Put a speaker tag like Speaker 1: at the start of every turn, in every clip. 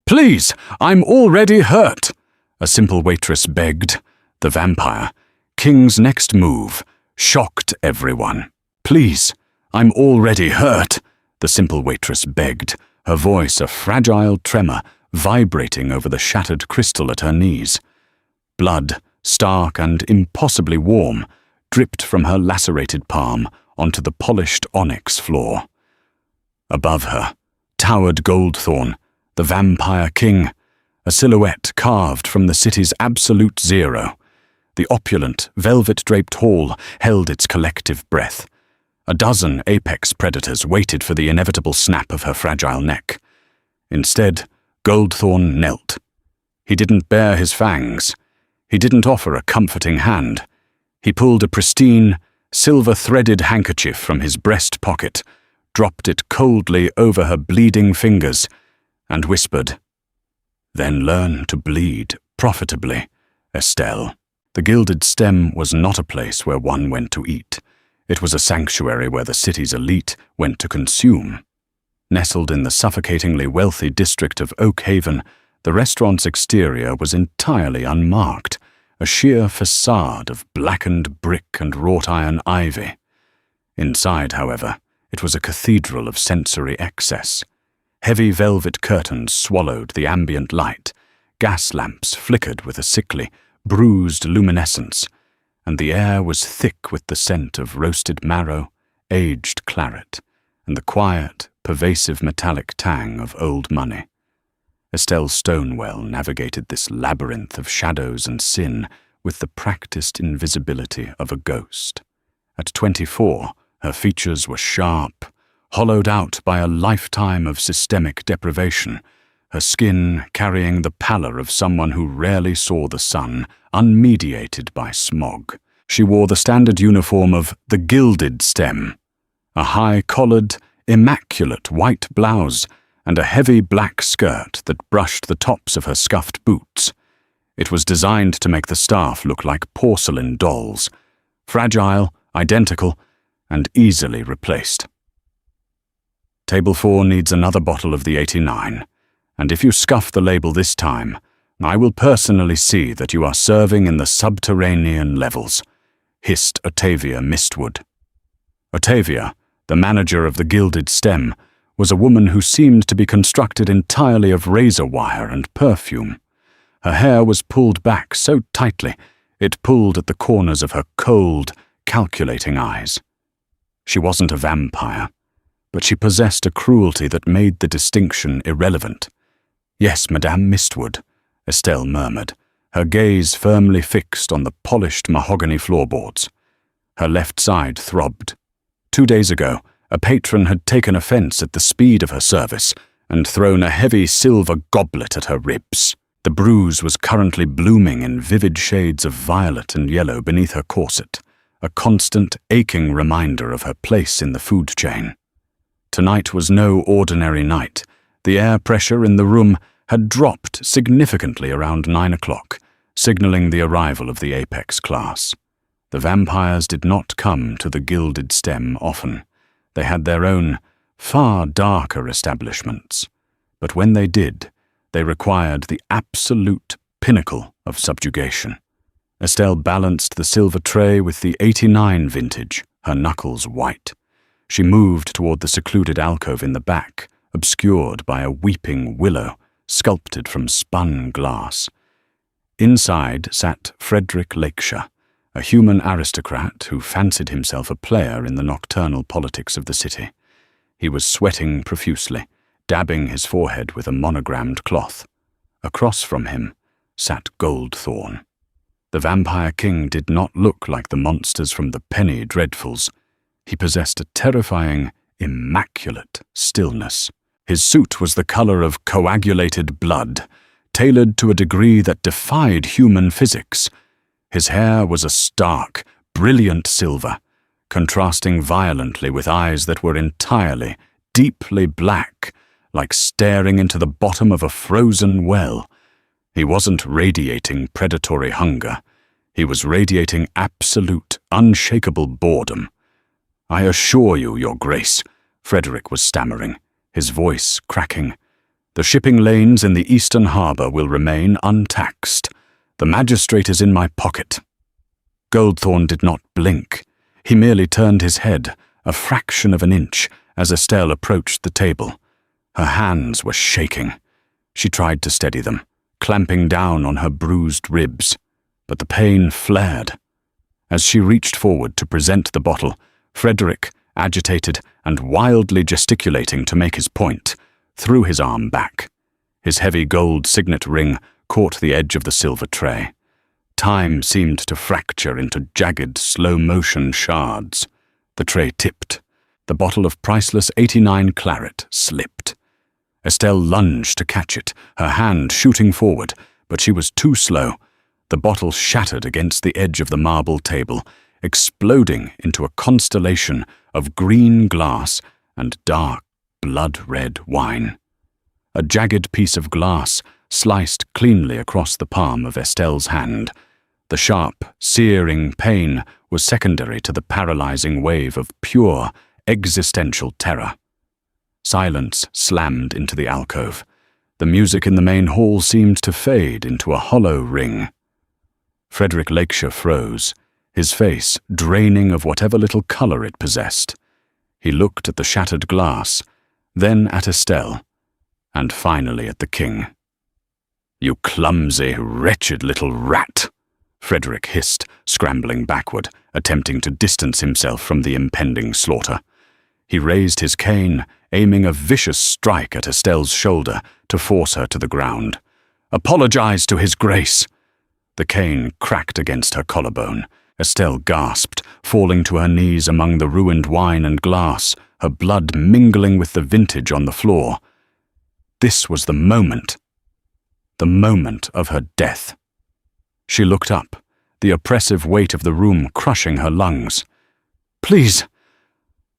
Speaker 1: "Please, I'm already hurt," a simple waitress begged. The vampire, King's next move, shocked everyone. "Please, I'm already hurt," the simple waitress begged, her voice a fragile tremor vibrating over the shattered crystal at her knees. Blood, stark and impossibly warm, dripped from her lacerated palm onto the polished onyx floor. Above her towered Goldthorn, the vampire king, a silhouette carved from the city's absolute zero. The opulent, velvet-draped hall held its collective breath. A dozen apex predators waited for the inevitable snap of her fragile neck. Instead, Goldthorn knelt. He didn't bare his fangs. He didn't offer a comforting hand. He pulled a pristine, silver-threaded handkerchief from his breast pocket, dropped it coldly over her bleeding fingers, and whispered, "Then learn to bleed profitably, Estelle." The Gilded Stem was not a place where one went to eat. It was a sanctuary where the city's elite went to consume. Nestled in the suffocatingly wealthy district of Oak Haven, the restaurant's exterior was entirely unmarked, a sheer facade of blackened brick and wrought-iron ivy. Inside, however, it was a cathedral of sensory excess. Heavy velvet curtains swallowed the ambient light, gas lamps flickered with a sickly, bruised luminescence, and the air was thick with the scent of roasted marrow, aged claret, and the quiet, pervasive metallic tang of old money. Estelle Stonewell navigated this labyrinth of shadows and sin with the practiced invisibility of a ghost. At 24, her features were sharp, hollowed out by a lifetime of systemic deprivation, her skin carrying the pallor of someone who rarely saw the sun, unmediated by smog. She wore the standard uniform of the Gilded Stem, a high-collared, immaculate white blouse and a heavy black skirt that brushed the tops of her scuffed boots. It was designed to make the staff look like porcelain dolls, fragile, identical, and easily replaced. "Table 4 needs another bottle of the 89, and if you scuff the label this time, I will personally see that you are serving in the subterranean levels," hissed Otavia Mistwood. Otavia, the manager of the Gilded Stem, was a woman who seemed to be constructed entirely of razor wire and perfume. Her hair was pulled back so tightly it pulled at the corners of her cold, calculating eyes. She wasn't a vampire, but she possessed a cruelty that made the distinction irrelevant. "Yes, Madame Mistwood," Estelle murmured, her gaze firmly fixed on the polished mahogany floorboards. Her left side throbbed. 2 days ago, a patron had taken offense at the speed of her service and thrown a heavy silver goblet at her ribs. The bruise was currently blooming in vivid shades of violet and yellow beneath her corset, a constant, aching reminder of her place in the food chain. Tonight was no ordinary night. The air pressure in the room had dropped significantly around 9 o'clock, signaling the arrival of the apex class. The vampires did not come to the Gilded Stem often. They had their own, far darker establishments. But when they did, they required the absolute pinnacle of subjugation. Estelle balanced the silver tray with the 89 vintage, her knuckles white. She moved toward the secluded alcove in the back, obscured by a weeping willow sculpted from spun glass. Inside sat Frederick Lakeshire, a human aristocrat who fancied himself a player in the nocturnal politics of the city. He was sweating profusely, dabbing his forehead with a monogrammed cloth. Across from him sat Goldthorn. The Vampire King did not look like the monsters from the Penny Dreadfuls. He possessed a terrifying, immaculate stillness. His suit was the color of coagulated blood, tailored to a degree that defied human physics. His hair was a stark, brilliant silver, contrasting violently with eyes that were entirely, deeply black, like staring into the bottom of a frozen well. He wasn't radiating predatory hunger. He was radiating absolute, unshakable boredom. "I assure you, Your Grace," Frederick was stammering, his voice cracking, The shipping lanes in the eastern harbour will remain untaxed. The magistrate is in my pocket." Goldthorn did not blink. He merely turned his head a fraction of an inch as Estelle approached the table. Her hands were shaking. She tried to steady them, clamping down on her bruised ribs, but the pain flared. As she reached forward to present the bottle, Frederick, agitated and wildly gesticulating to make his point, threw his arm back. His heavy gold signet ring caught the edge of the silver tray. Time seemed to fracture into jagged, slow-motion shards. The tray tipped. The bottle of priceless 89 claret slipped. Estelle lunged to catch it, her hand shooting forward, but she was too slow. The bottle shattered against the edge of the marble table, exploding into a constellation of green glass and dark, blood-red wine. A jagged piece of glass sliced cleanly across the palm of Estelle's hand. The sharp, searing pain was secondary to the paralyzing wave of pure, existential terror. Silence slammed into the alcove. The music in the main hall seemed to fade into a hollow ring. Frederick Lakeshire froze, his face draining of whatever little color it possessed. He looked at the shattered glass, then at Estelle, and finally at the king. "You clumsy, wretched little rat," Frederick hissed, scrambling backward, attempting to distance himself from the impending slaughter. He raised his cane, aiming a vicious strike at Estelle's shoulder to force her to the ground. "Apologize to his grace." The cane cracked against her collarbone. Estelle gasped, falling to her knees among the ruined wine and glass, her blood mingling with the vintage on the floor. This was the moment of her death. She looked up, the oppressive weight of the room crushing her lungs. "Please,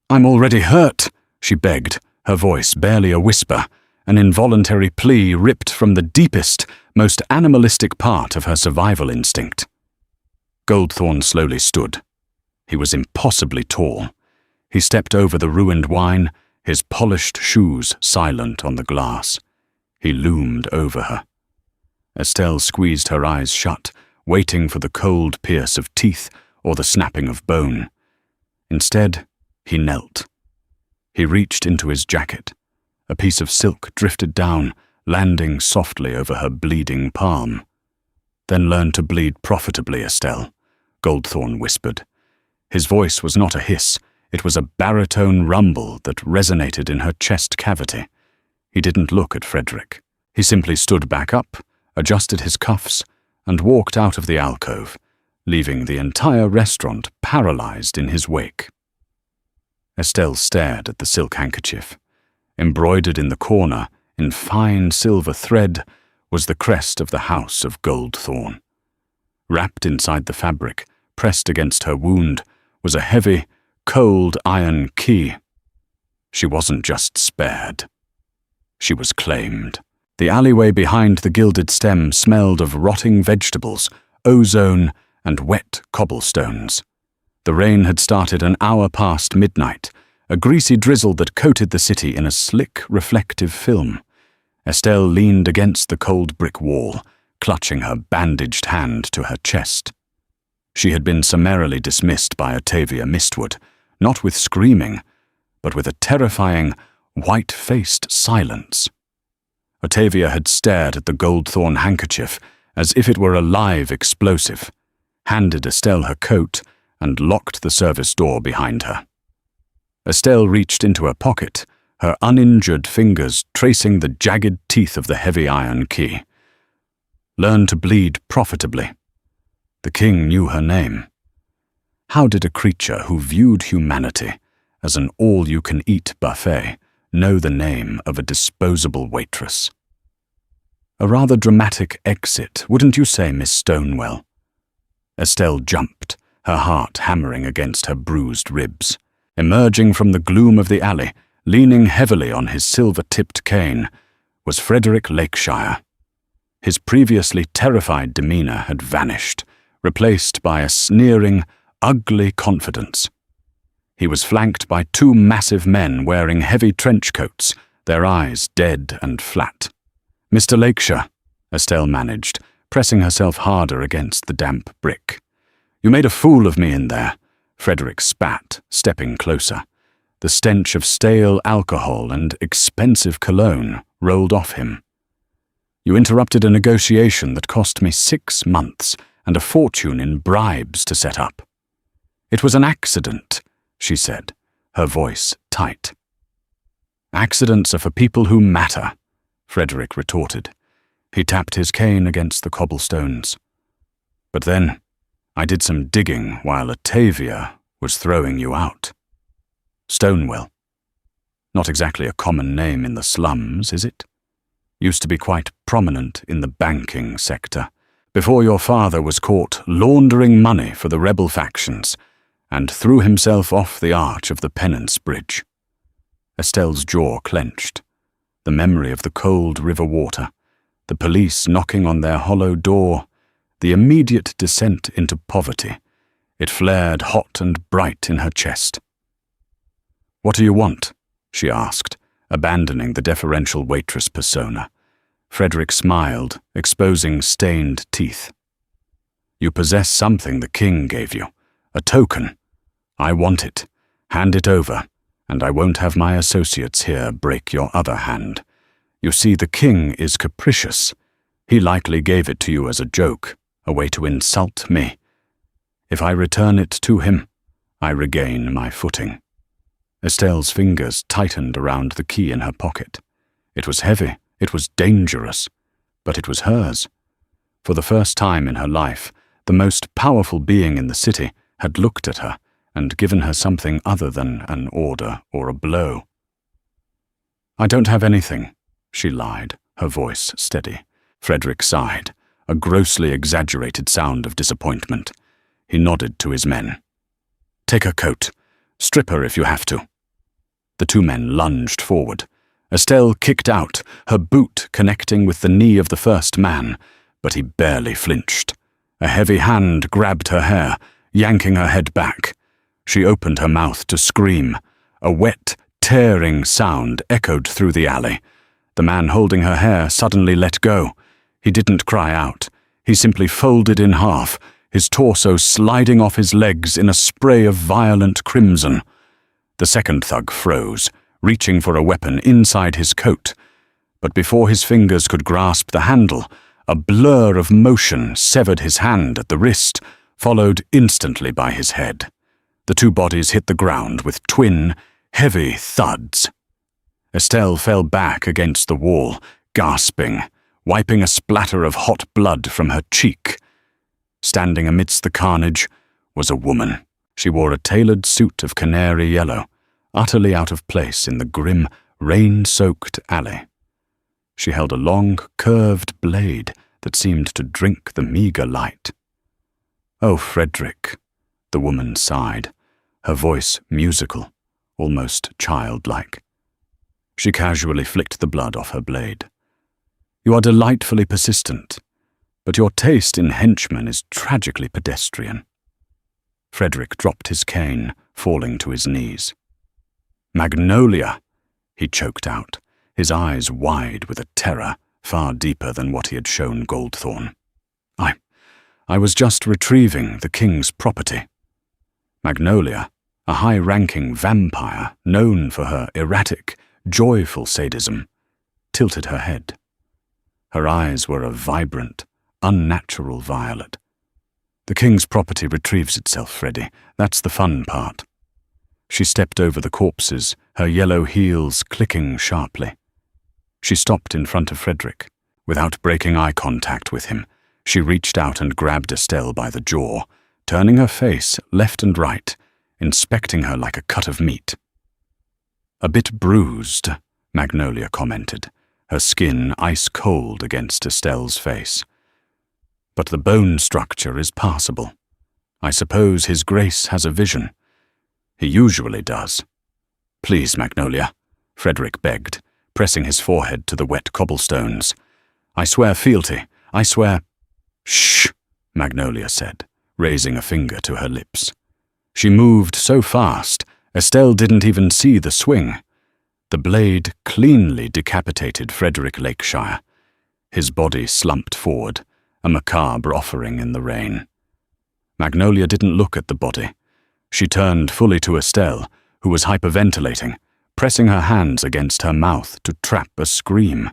Speaker 1: I'm already hurt," she begged, her voice barely a whisper, an involuntary plea ripped from the deepest, most animalistic part of her survival instinct. Goldthorn slowly stood. He was impossibly tall. He stepped over the ruined wine, his polished shoes silent on the glass. He loomed over her. Estelle squeezed her eyes shut, waiting for the cold pierce of teeth or the snapping of bone. Instead, he knelt. He reached into his jacket. A piece of silk drifted down, landing softly over her bleeding palm. "Then learn to bleed profitably, Estelle," Goldthorn whispered. His voice was not a hiss, it was a baritone rumble that resonated in her chest cavity. He didn't look at Frederick. He simply stood back up, adjusted his cuffs, and walked out of the alcove, leaving the entire restaurant paralyzed in his wake. Estelle stared at the silk handkerchief. Embroidered in the corner, in fine silver thread, was the crest of the House of Goldthorn. Wrapped inside the fabric, pressed against her wound, was a heavy, cold iron key. She wasn't just spared. She was claimed. The alleyway behind the gilded stem smelled of rotting vegetables, ozone, and wet cobblestones. The rain had started an hour past midnight, a greasy drizzle that coated the city in a slick, reflective film. Estelle leaned against the cold brick wall, clutching her bandaged hand to her chest. She had been summarily dismissed by Octavia Mistwood, not with screaming, but with a terrifying, white-faced silence. Octavia had stared at the Goldthorn handkerchief as if it were a live explosive, handed Estelle her coat, and locked the service door behind her. Estelle reached into her pocket, her uninjured fingers tracing the jagged teeth of the heavy iron key. Learn to bleed profitably. The king knew her name. How did a creature who viewed humanity as an all-you-can-eat buffet know the name of a disposable waitress? A rather dramatic exit, wouldn't you say, Miss Stonewell? Estelle jumped, her heart hammering against her bruised ribs. Emerging from the gloom of the alley, leaning heavily on his silver-tipped cane, was Frederick Lakeshire. His previously terrified demeanor had vanished, replaced by a sneering, ugly confidence. He was flanked by two massive men wearing heavy trench coats, their eyes dead and flat. "Mr. Lakeshire," Estelle managed, pressing herself harder against the damp brick. "You made a fool of me in there," Frederick spat, stepping closer. The stench of stale alcohol and expensive cologne rolled off him. "You interrupted a negotiation that cost me 6 months and a fortune in bribes to set up." "It was an accident," she said, her voice tight. "Accidents are for people who matter," Frederick retorted. He tapped his cane against the cobblestones. "But then, I did some digging while Atavia was throwing you out." "Stonewell. Not exactly a common name in the slums, is it? Used to be quite prominent in the banking sector, before your father was caught laundering money for the rebel factions and threw himself off the arch of the Penance Bridge." Estelle's jaw clenched. The memory of the cold river water, the police knocking on their hollow door, the immediate descent into poverty. It flared hot and bright in her chest. "What do you want?" she asked, abandoning the deferential waitress persona. Frederick smiled, exposing stained teeth. "You possess something the king gave you, a token. I want it. Hand it over, and I won't have my associates here break your other hand. You see, the king is capricious. He likely gave it to you as a joke, a way to insult me. If I return it to him, I regain my footing." Estelle's fingers tightened around the key in her pocket. It was heavy, it was dangerous, but it was hers. For the first time in her life, the most powerful being in the city had looked at her and given her something other than an order or a blow. "I don't have anything," she lied, her voice steady. Frederick sighed, a grossly exaggerated sound of disappointment. He nodded to his men. "Take her coat. Strip her if you have to." The 2 men lunged forward. Estelle kicked out, her boot connecting with the knee of the first man, but he barely flinched. A heavy hand grabbed her hair, yanking her head back. She opened her mouth to scream. A wet, tearing sound echoed through the alley. The man holding her hair suddenly let go. He didn't cry out. He simply folded in half, his torso sliding off his legs in a spray of violent crimson. The second thug froze, reaching for a weapon inside his coat. But before his fingers could grasp the handle, a blur of motion severed his hand at the wrist, followed instantly by his head. The 2 bodies hit the ground with twin, heavy thuds. Estelle fell back against the wall, gasping, wiping a splatter of hot blood from her cheek. Standing amidst the carnage was a woman. She wore a tailored suit of canary yellow, utterly out of place in the grim, rain-soaked alley. She held a long, curved blade that seemed to drink the meager light. "Oh, Frederick," the woman sighed, her voice musical, almost childlike. She casually flicked the blood off her blade. "You are delightfully persistent, but your taste in henchmen is tragically pedestrian." Frederick dropped his cane, falling to his knees. "Magnolia," he choked out, his eyes wide with a terror far deeper than what he had shown Goldthorn. I was just retrieving the king's property." Magnolia, a high-ranking vampire known for her erratic, joyful sadism, tilted her head. Her eyes were a vibrant, unnatural violet. "The king's property retrieves itself, Freddy. That's the fun part." She stepped over the corpses, her yellow heels clicking sharply. She stopped in front of Frederick. Without breaking eye contact with him, she reached out and grabbed Estelle by the jaw, turning her face left and right, inspecting her like a cut of meat. "A bit bruised," Magnolia commented, her skin ice-cold against Estelle's face. "But the bone structure is passable. I suppose His Grace has a vision. He usually does." "Please, Magnolia," Frederick begged, pressing his forehead to the wet cobblestones. "I swear fealty. I swear—" "Shh," Magnolia said, raising a finger to her lips. She moved so fast, Estelle didn't even see the swing. The The blade cleanly decapitated Frederick Lakeshire. His body slumped forward, a macabre offering in the rain. Magnolia didn't look at the body. She turned fully to Estelle, who was hyperventilating, pressing her hands against her mouth to trap a scream.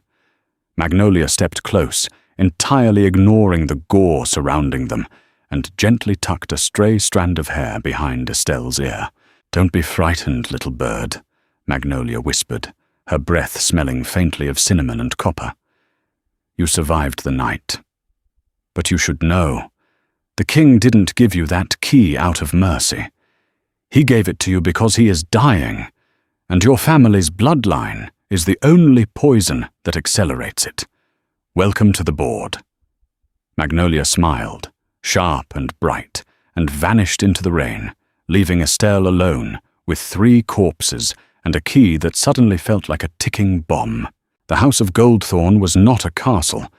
Speaker 1: Magnolia stepped close, entirely ignoring the gore surrounding them, and gently tucked a stray strand of hair behind Estelle's ear. "Don't be frightened, little bird," Magnolia whispered, her breath smelling faintly of cinnamon and copper. "You survived the night. But you should know, the king didn't give you that key out of mercy. He gave it to you because he is dying, and your family's bloodline is the only poison that accelerates it. Welcome to the board." Magnolia smiled, sharp and bright, and vanished into the rain, leaving Estelle alone with 3 corpses and a key that suddenly felt like a ticking bomb. The House of Goldthorn was not a castle.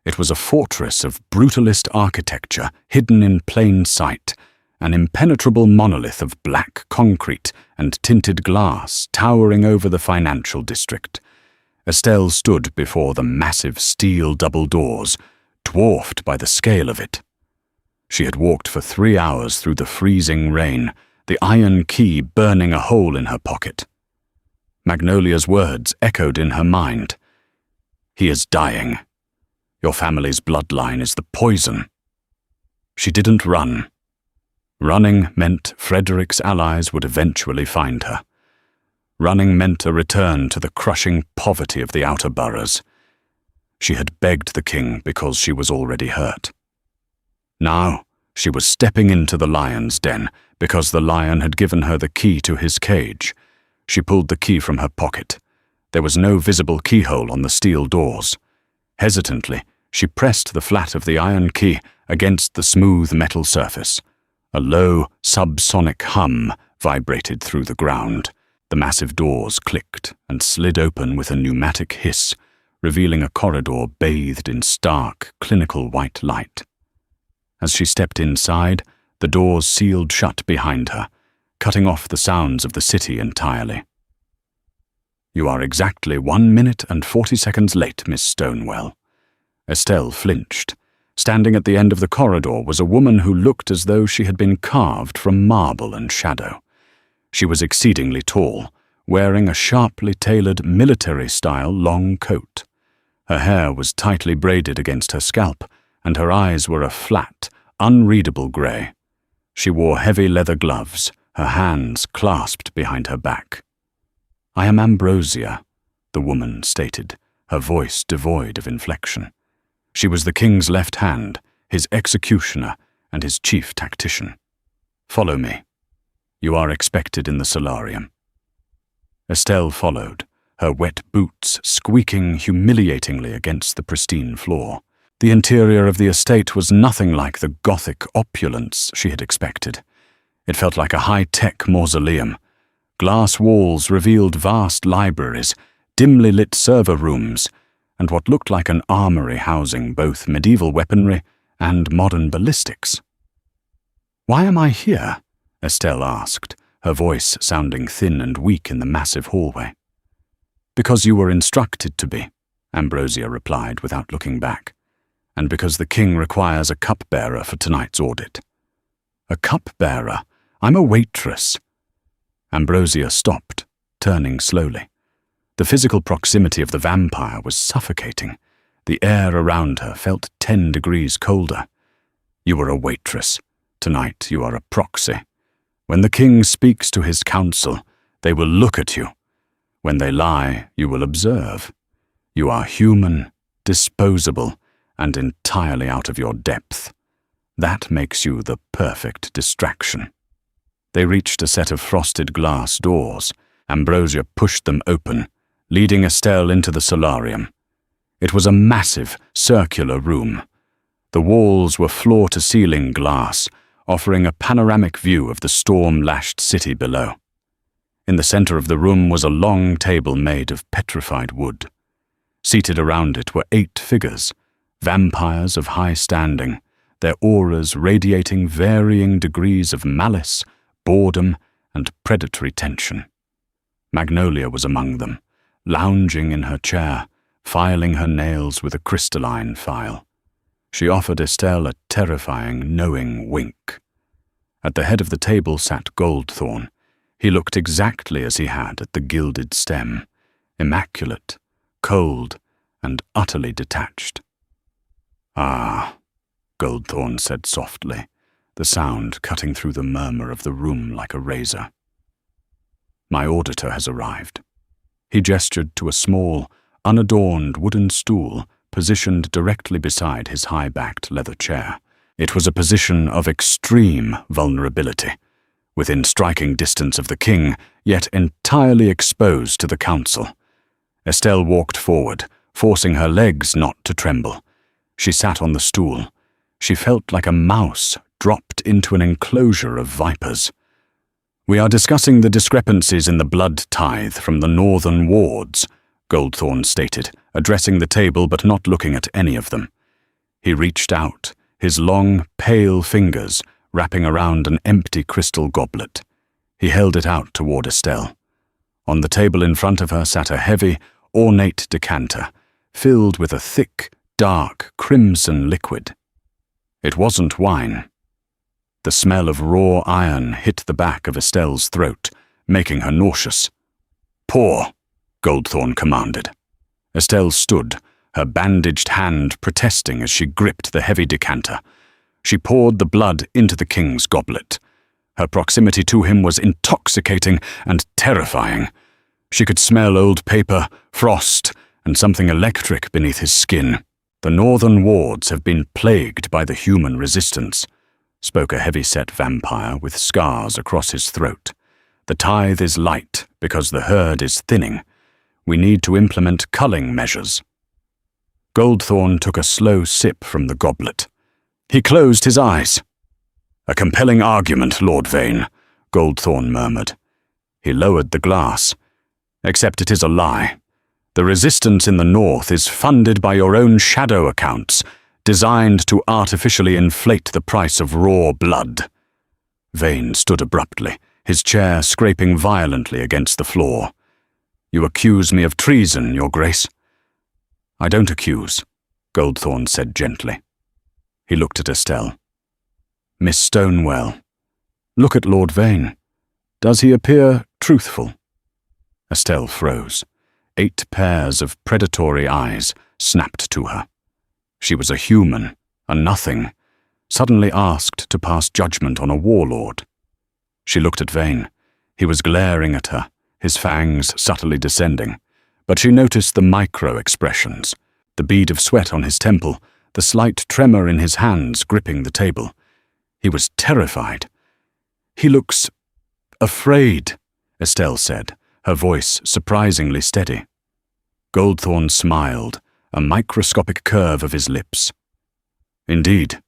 Speaker 1: It was a fortress of brutalist architecture hidden in plain sight, an impenetrable monolith of black concrete and tinted glass towering over the financial district. Estelle stood before the massive steel double doors, dwarfed by the scale of it. She had walked for 3 hours through the freezing rain, the iron key burning a hole in her pocket. Magnolia's words echoed in her mind. "He is dying. Your family's bloodline is the poison." She didn't run. Running meant Frederick's allies would eventually find her. Running meant a return to the crushing poverty of the outer boroughs. She had begged the king because she was already hurt. Now she was stepping into the lion's den because the lion had given her the key to his cage. She pulled the key from her pocket. There was no visible keyhole on the steel doors. Hesitantly, she pressed the flat of the iron key against the smooth metal surface. A low, subsonic hum vibrated through the ground. The massive doors clicked and slid open with a pneumatic hiss, revealing a corridor bathed in stark, clinical white light. As she stepped inside, the doors sealed shut behind her, cutting off the sounds of the city entirely. "You are exactly 1 minute and 40 seconds late, Miss Stonewell." Estelle flinched. Standing at the end of the corridor was a woman who looked as though she had been carved from marble and shadow. She was exceedingly tall, wearing a sharply tailored military-style long coat. Her hair was tightly braided against her scalp, and her eyes were a flat, unreadable grey. She wore heavy leather gloves, her hands clasped behind her back. "I am Ambrosia," the woman stated, her voice devoid of inflection. She was the king's left hand, his executioner, and his chief tactician. "Follow me. You are expected in the solarium." Estelle followed, her wet boots squeaking humiliatingly against the pristine floor. The interior of the estate was nothing like the Gothic opulence she had expected. It felt like a high-tech mausoleum. Glass walls revealed vast libraries, dimly lit server rooms, and what looked like an armory housing both medieval weaponry and modern ballistics. "Why am I here?" Estelle asked, her voice sounding thin and weak in the massive hallway. "Because you were instructed to be," Ambrosia replied without looking back, "and because the king requires a cupbearer for tonight's audit." "A cupbearer? I'm a waitress." Ambrosia stopped, turning slowly. The physical proximity of the vampire was suffocating. The air around her felt 10 degrees colder. "You were a waitress. Tonight you are a proxy. When the king speaks to his council, they will look at you. When they lie, you will observe. You are human, disposable, and entirely out of your depth. That makes you the perfect distraction." They reached a set of frosted glass doors. Ambrosia pushed them open, leading Estelle into the solarium. It was a massive, circular room. The walls were floor-to-ceiling glass, offering a panoramic view of the storm-lashed city below. In the center of the room was a long table made of petrified wood. Seated around it were 8 figures, vampires of high standing, their auras radiating varying degrees of malice, boredom, and predatory tension. Magnolia was among them, lounging in her chair, filing her nails with a crystalline file. She offered Estelle a terrifying, knowing wink. At the head of the table sat Goldthorn. He looked exactly as he had at the gilded stem, immaculate, cold, and utterly detached. "Ah," Goldthorn said softly, the sound cutting through the murmur of the room like a razor. "My auditor has arrived." He gestured to a small, unadorned wooden stool positioned directly beside his high-backed leather chair. It was a position of extreme vulnerability, within striking distance of the king, yet entirely exposed to the council. Estelle walked forward, forcing her legs not to tremble. She sat on the stool. She felt like a mouse dropped into an enclosure of vipers. "We are discussing the discrepancies in the blood tithe from the northern wards," Goldthorn stated, addressing the table but not looking at any of them. He reached out, his long, pale fingers wrapping around an empty crystal goblet. He held it out toward Estelle. On the table in front of her sat a heavy, ornate decanter, filled with a thick, dark, crimson liquid. It wasn't wine. The smell of raw iron hit the back of Estelle's throat, making her nauseous. "Pour," Goldthorn commanded. Estelle stood, her bandaged hand protesting as she gripped the heavy decanter. She poured the blood into the king's goblet. Her proximity to him was intoxicating and terrifying. She could smell old paper, frost, and something electric beneath his skin. "The northern wards have been plagued by the human resistance," spoke a heavy-set vampire with scars across his throat. "The tithe is light because the herd is thinning. We need to implement culling measures." Goldthorn took a slow sip from the goblet. He closed his eyes. "A compelling argument, Lord Vane," Goldthorn murmured. He lowered the glass. "Except it is a lie. The resistance in the north is funded by your own shadow accounts, designed to artificially inflate the price of raw blood." Vane stood abruptly, his chair scraping violently against the floor. "You accuse me of treason, Your Grace." "I don't accuse," Goldthorn said gently. He looked at Estelle. "Miss Stonewell, look at Lord Vane. Does he appear truthful?" Estelle froze. 8 pairs of predatory eyes snapped to her. She was a human, a nothing, suddenly asked to pass judgment on a warlord. She looked at Vane. He was glaring at her, his fangs subtly descending, but she noticed the micro-expressions, the bead of sweat on his temple, the slight tremor in his hands gripping the table. He was terrified. "He looks afraid," Estelle said, her voice surprisingly steady. Goldthorn smiled, a microscopic curve of his lips. "Indeed."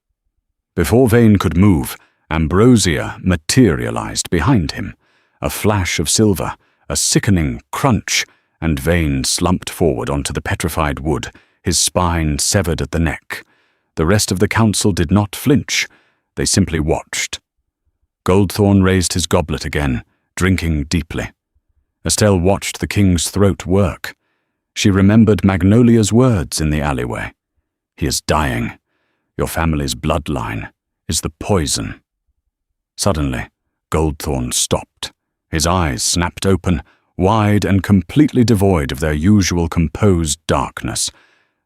Speaker 1: Before Vane could move, ambrosia materialized behind him, a flash of silver, a sickening crunch, and Vane slumped forward onto the petrified wood, his spine severed at the neck. The rest of the council did not flinch. They simply watched. Goldthorn raised his goblet again, drinking deeply. Estelle watched the king's throat work. She remembered Magnolia's words in the alleyway. "He is dying. Your family's bloodline is the poison." Suddenly, Goldthorn stopped. His eyes snapped open, wide and completely devoid of their usual composed darkness.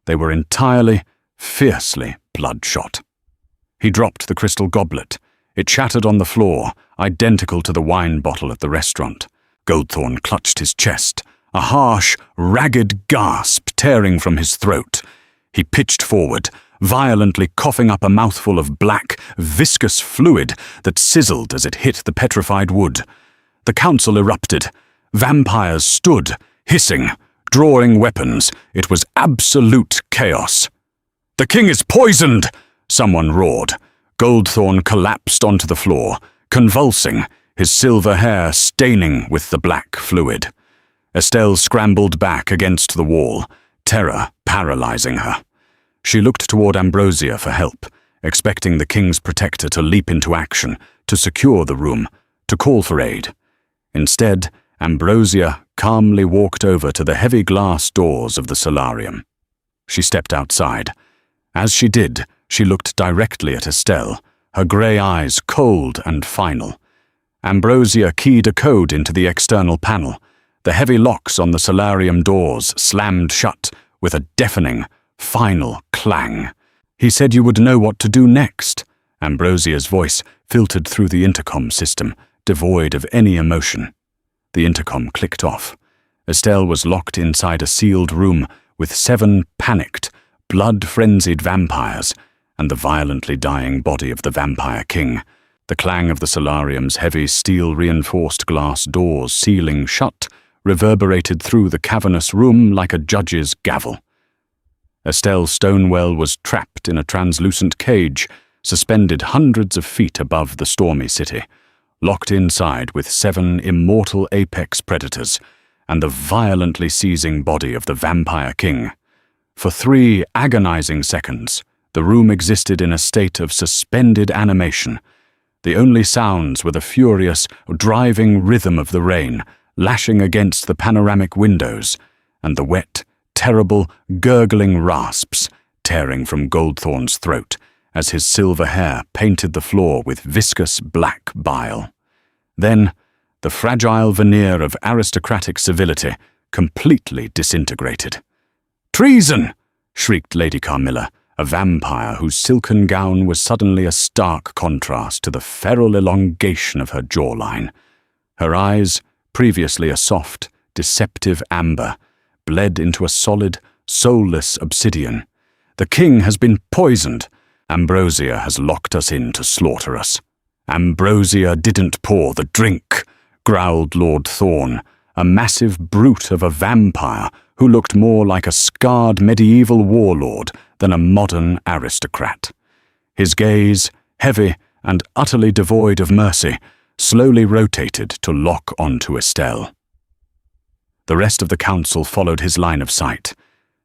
Speaker 1: They were entirely, fiercely bloodshot. He dropped the crystal goblet. It shattered on the floor, identical to the wine bottle at the restaurant. Goldthorn clutched his chest, a harsh, ragged gasp tearing from his throat. He pitched forward, violently coughing up a mouthful of black, viscous fluid that sizzled as it hit the petrified wood. The council erupted. Vampires stood, hissing, drawing weapons. It was absolute chaos. "The king is poisoned!" someone roared. Goldthorn collapsed onto the floor, convulsing, his silver hair staining with the black fluid. Estelle scrambled back against the wall, terror paralyzing her. She looked toward Ambrosia for help, expecting the king's protector to leap into action, to secure the room, to call for aid. Instead, Ambrosia calmly walked over to the heavy glass doors of the solarium. She stepped outside. As she did, she looked directly at Estelle, her grey eyes cold and final. Ambrosia keyed a code into the external panel. The heavy locks on the solarium doors slammed shut with a deafening, final clang. "He said you would know what to do next." Ambrosia's voice filtered through the intercom system, devoid of any emotion. The intercom clicked off. Estelle was locked inside a sealed room with 7 panicked, blood-frenzied vampires and the violently dying body of the Vampire King. The clang of the solarium's heavy steel-reinforced glass doors sealing shut reverberated through the cavernous room like a judge's gavel. Estelle Stonewell was trapped in a translucent cage, suspended hundreds of feet above the stormy city, locked inside with 7 immortal apex predators and the violently seizing body of the Vampire King. For 3 agonizing seconds, the room existed in a state of suspended animation. The only sounds were the furious, driving rhythm of the rain, lashing against the panoramic windows, and the wet, terrible, gurgling rasps tearing from Goldthorn's throat as his silver hair painted the floor with viscous black bile. Then, the fragile veneer of aristocratic civility completely disintegrated. "Treason!" shrieked Lady Carmilla, a vampire whose silken gown was suddenly a stark contrast to the feral elongation of her jawline. Her eyes, previously a soft, deceptive amber, bled into a solid, soulless obsidian. "The king has been poisoned. Ambrosia has locked us in to slaughter us." "Ambrosia didn't pour the drink," growled Lord Thorn, a massive brute of a vampire who looked more like a scarred medieval warlord than a modern aristocrat. His gaze, heavy and utterly devoid of mercy, slowly rotated to lock onto Estelle. The rest of the council followed his line of sight.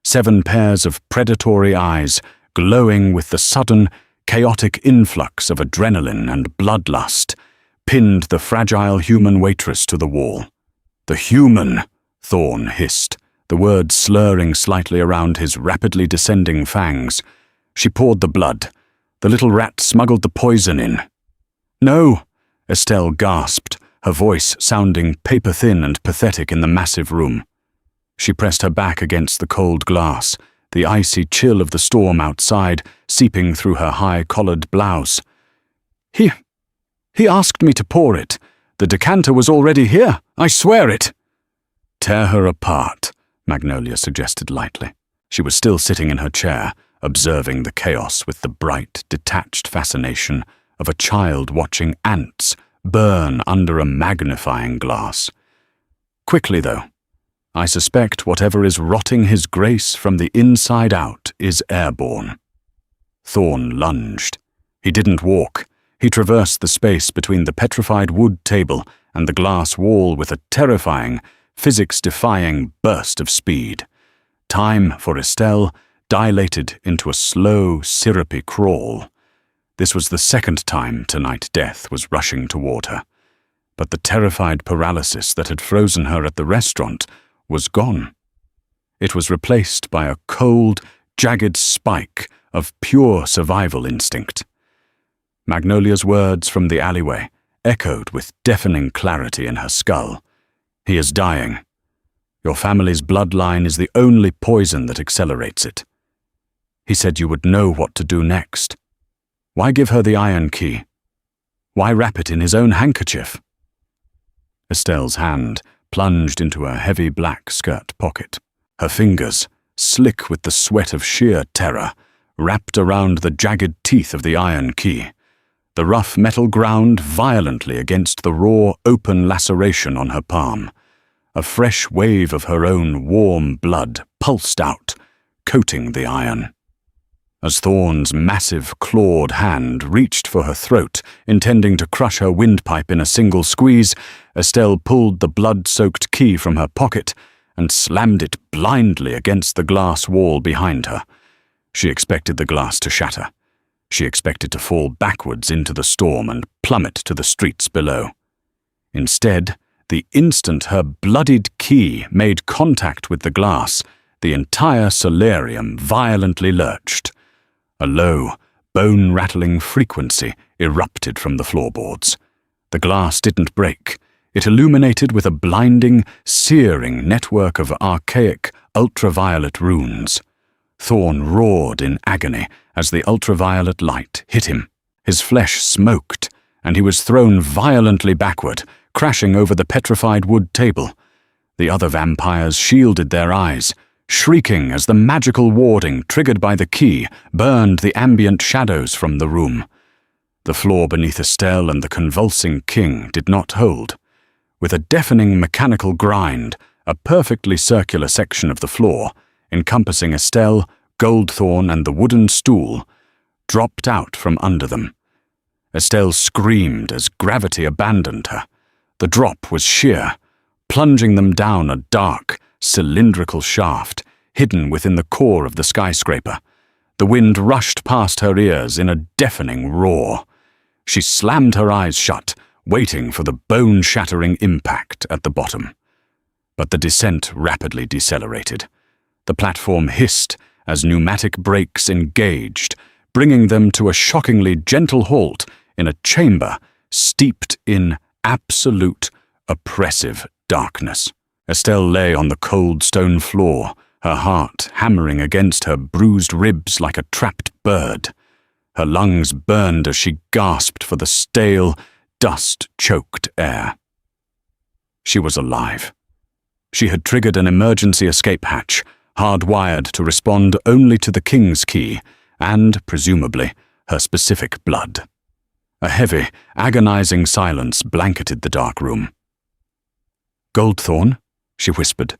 Speaker 1: 7 pairs of predatory eyes, glowing with the sudden, chaotic influx of adrenaline and bloodlust, pinned the fragile human waitress to the wall. "The human," Thorn hissed, the words slurring slightly around his rapidly descending fangs. "She poured the blood. The little rat smuggled the poison in." "No," Estelle gasped, her voice sounding paper-thin and pathetic in the massive room. She pressed her back against the cold glass, the icy chill of the storm outside seeping through her high-collared blouse. He asked me to pour it. The decanter was already here, I swear it." "Tear her apart," Magnolia suggested lightly. She was still sitting in her chair, observing the chaos with the bright, detached fascination of a child watching ants burn under a magnifying glass. "Quickly, though. I suspect whatever is rotting his grace from the inside out is airborne." Thorn lunged. He didn't walk. He traversed the space between the petrified wood table and the glass wall with a terrifying, physics-defying burst of speed. Time for Estelle dilated into a slow, syrupy crawl. This was the second time tonight death was rushing toward her. But the terrified paralysis that had frozen her at the restaurant was gone. It was replaced by a cold, jagged spike of pure survival instinct. Magnolia's words from the alleyway echoed with deafening clarity in her skull. "He is dying. Your family's bloodline is the only poison that accelerates it. He said you would know what to do next. Why give her the iron key? Why wrap it in his own handkerchief?" Estelle's hand plunged into her heavy black skirt pocket. Her fingers, slick with the sweat of sheer terror, wrapped around the jagged teeth of the iron key. The rough metal ground violently against the raw, open laceration on her palm. A fresh wave of her own warm blood pulsed out, coating the iron. As Thorn's massive, clawed hand reached for her throat, intending to crush her windpipe in a single squeeze, Estelle pulled the blood-soaked key from her pocket and slammed it blindly against the glass wall behind her. She expected the glass to shatter. She expected to fall backwards into the storm and plummet to the streets below. Instead, The instant her bloodied key made contact with the glass, the entire solarium violently lurched. A low, bone-rattling frequency erupted from the floorboards. The glass didn't break. It illuminated with a blinding, searing network of archaic, ultraviolet runes. Thorn roared in agony as the ultraviolet light hit him. His flesh smoked, and he was thrown violently backward, crashing over the petrified wood table. The other vampires shielded their eyes, shrieking as the magical warding triggered by the key burned the ambient shadows from the room. The floor beneath Estelle and the convulsing king did not hold. With a deafening mechanical grind, a perfectly circular section of the floor, encompassing Estelle, Goldthorn, and the wooden stool, dropped out from under them. Estelle screamed as gravity abandoned her. The drop was sheer, plunging them down a dark, cylindrical shaft, hidden within the core of the skyscraper. The wind rushed past her ears in a deafening roar. She slammed her eyes shut, waiting for the bone-shattering impact at the bottom. But the descent rapidly decelerated. The platform hissed as pneumatic brakes engaged, bringing them to a shockingly gentle halt in a chamber steeped in absolute, oppressive darkness. Estelle lay on the cold stone floor, her heart hammering against her bruised ribs like a trapped bird. Her lungs burned as she gasped for the stale, dust-choked air. She was alive. She had triggered an emergency escape hatch, hardwired to respond only to the king's key and, presumably, her specific blood. A heavy, agonizing silence blanketed the dark room. "Goldthorn?" she whispered,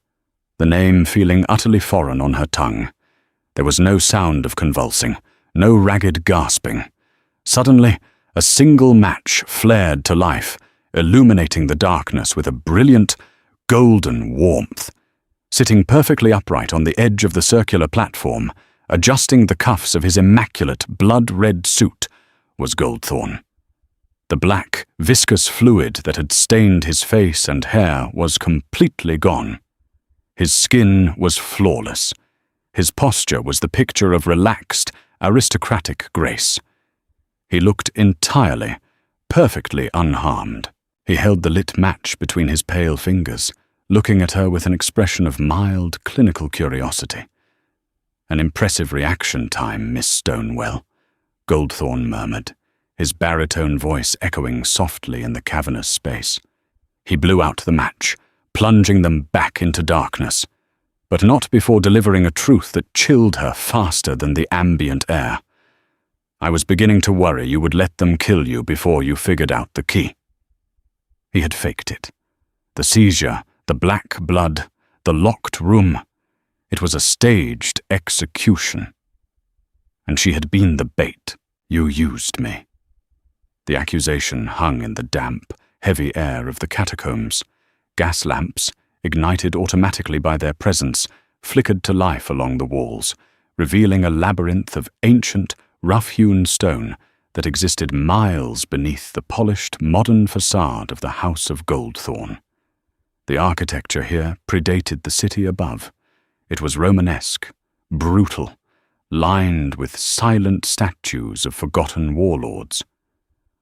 Speaker 1: the name feeling utterly foreign on her tongue. There was no sound of convulsing, no ragged gasping. Suddenly, a single match flared to life, illuminating the darkness with a brilliant, golden warmth. Sitting perfectly upright on the edge of the circular platform, adjusting the cuffs of his immaculate blood-red suit, was Goldthorn. The black, viscous fluid that had stained his face and hair was completely gone. His skin was flawless. His posture was the picture of relaxed, aristocratic grace. He looked entirely, perfectly unharmed. He held the lit match between his pale fingers, looking at her with an expression of mild, clinical curiosity. "An impressive reaction time, Miss Stonewell," Goldthorn murmured, his baritone voice echoing softly in the cavernous space. He blew out the match, plunging them back into darkness, but not before delivering a truth that chilled her faster than the ambient air. "I was beginning to worry you would let them kill you before you figured out the key." He had faked it. The seizure, the black blood, the locked room. It was a staged execution. And she had been the bait. "You used me." The accusation hung in the damp, heavy air of the catacombs. Gas lamps, ignited automatically by their presence, flickered to life along the walls, revealing a labyrinth of ancient, rough-hewn stone that existed miles beneath the polished, modern facade of the House of Goldthorn. The architecture here predated the city above. It was Romanesque, brutal, lined with silent statues of forgotten warlords.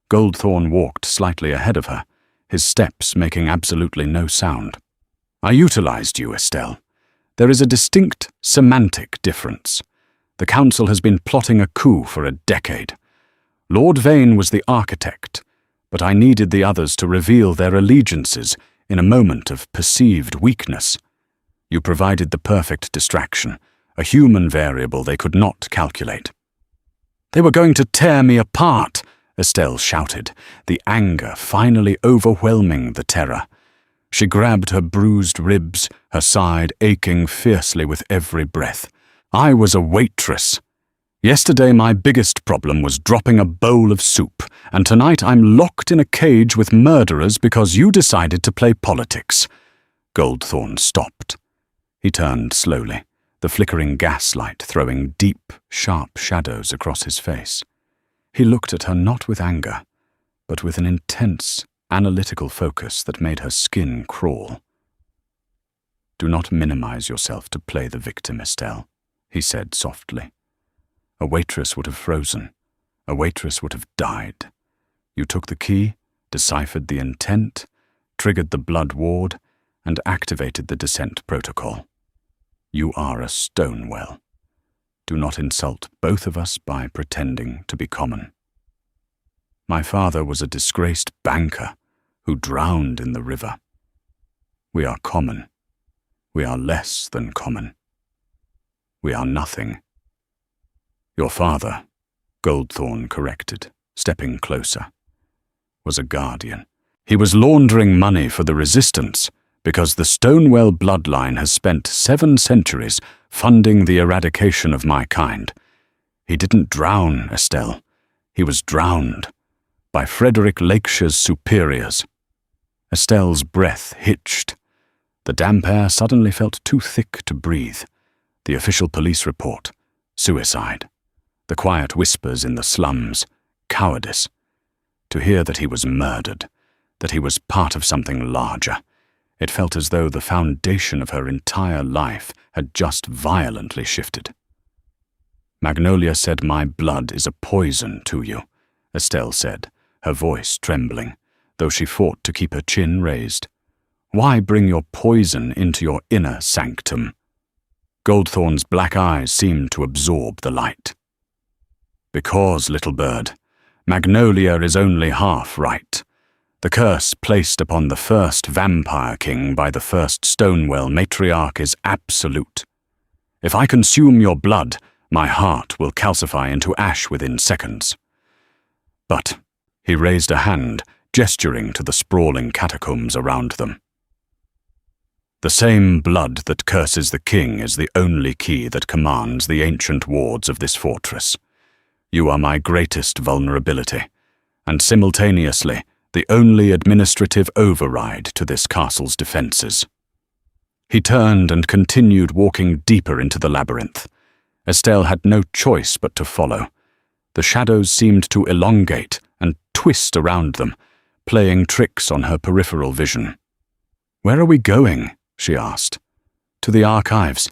Speaker 1: Goldthorn walked slightly ahead of her, his steps making absolutely no sound. "I utilized you, Estelle. There is a distinct semantic difference. The Council has been plotting a coup for a decade. Lord Vane was the architect, but I needed the others to reveal their allegiances in a moment of perceived weakness. You provided the perfect distraction, a human variable they could not calculate." "They were going to tear me apart," Estelle shouted, the anger finally overwhelming the terror. She grabbed her bruised ribs, her side aching fiercely with every breath. "I was a waitress. Yesterday my biggest problem was dropping a bowl of soup, and tonight I'm locked in a cage with murderers because you decided to play politics." Goldthorn stopped. He turned slowly, the flickering gaslight throwing deep, sharp shadows across his face. He looked at her not with anger, but with an intense, analytical focus that made her skin crawl. "Do not minimize yourself to play the victim, Estelle," he said softly. "A waitress would have frozen. A waitress would have died. You took the key, deciphered the intent, triggered the blood ward, and activated the descent protocol. You are a Stonewell. Do not insult both of us by pretending to be common. My father was a disgraced banker who drowned in the river. We are common. We are less than common. We are nothing." "Your father," Goldthorn corrected, stepping closer, "was a guardian. He was laundering money for the resistance because the Stonewell bloodline has spent 7 centuries funding the eradication of my kind. He didn't drown, Estelle. He was drowned by Frederick Lakeshire's superiors." Estelle's breath hitched. The damp air suddenly felt too thick to breathe. The official police report: suicide. The quiet whispers in the slums: cowardice. To hear that he was murdered, that he was part of something larger, it felt as though the foundation of her entire life had just violently shifted. "Magnolia said my blood is a poison to you," Estelle said, her voice trembling, though she fought to keep her chin raised. "Why bring your poison into your inner sanctum?" Goldthorn's black eyes seemed to absorb the light. "Because, little bird, Magnolia is only half right. The curse placed upon the first vampire king by the first Stonewell matriarch is absolute. If I consume your blood, my heart will calcify into ash within seconds." But he raised a hand, gesturing to the sprawling catacombs around them. "The same blood that curses the king is the only key that commands the ancient wards of this fortress. You are my greatest vulnerability, and simultaneously the only administrative override to this castle's defenses." He turned and continued walking deeper into the labyrinth. Estelle had no choice but to follow. The shadows seemed to elongate and twist around them, playing tricks on her peripheral vision. "Where are we going?" she asked. "To the archives.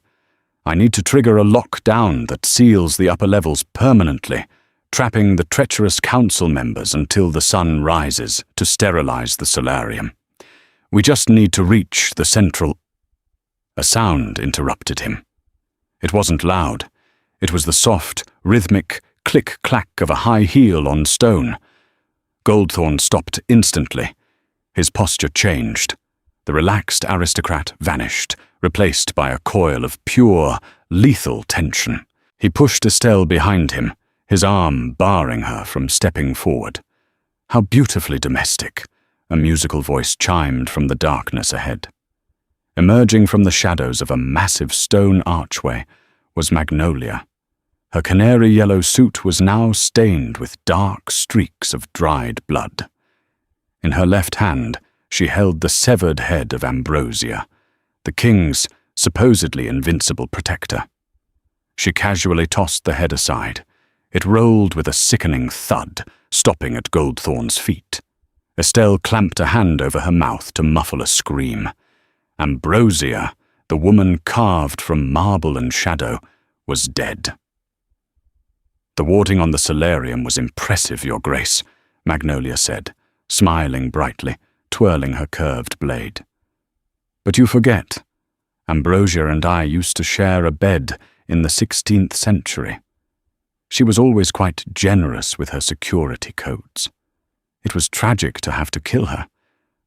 Speaker 1: I need to trigger a lockdown that seals the upper levels permanently, trapping the treacherous council members until the sun rises to sterilize the solarium. We just need to reach the central—" A sound interrupted him. It wasn't loud. It was the soft, rhythmic click-clack of a high heel on stone. Goldthorn stopped instantly. His posture changed. The relaxed aristocrat vanished, replaced by a coil of pure, lethal tension. He pushed Estelle behind him, his arm barring her from stepping forward. "How beautifully domestic," a musical voice chimed from the darkness ahead. Emerging from the shadows of a massive stone archway was Magnolia. Her canary-yellow suit was now stained with dark streaks of dried blood. In her left hand, she held the severed head of Ambrosia, the king's supposedly invincible protector. She casually tossed the head aside. It rolled with a sickening thud, stopping at Goldthorn's feet. Estelle clamped a hand over her mouth to muffle a scream. Ambrosia, the woman carved from marble and shadow, was dead. "The warding on the solarium was impressive, Your Grace," Magnolia said, smiling brightly, twirling her curved blade. "But you forget, Ambrosia and I used to share a bed in the 16th century. She was always quite generous with her security codes. It was tragic to have to kill her,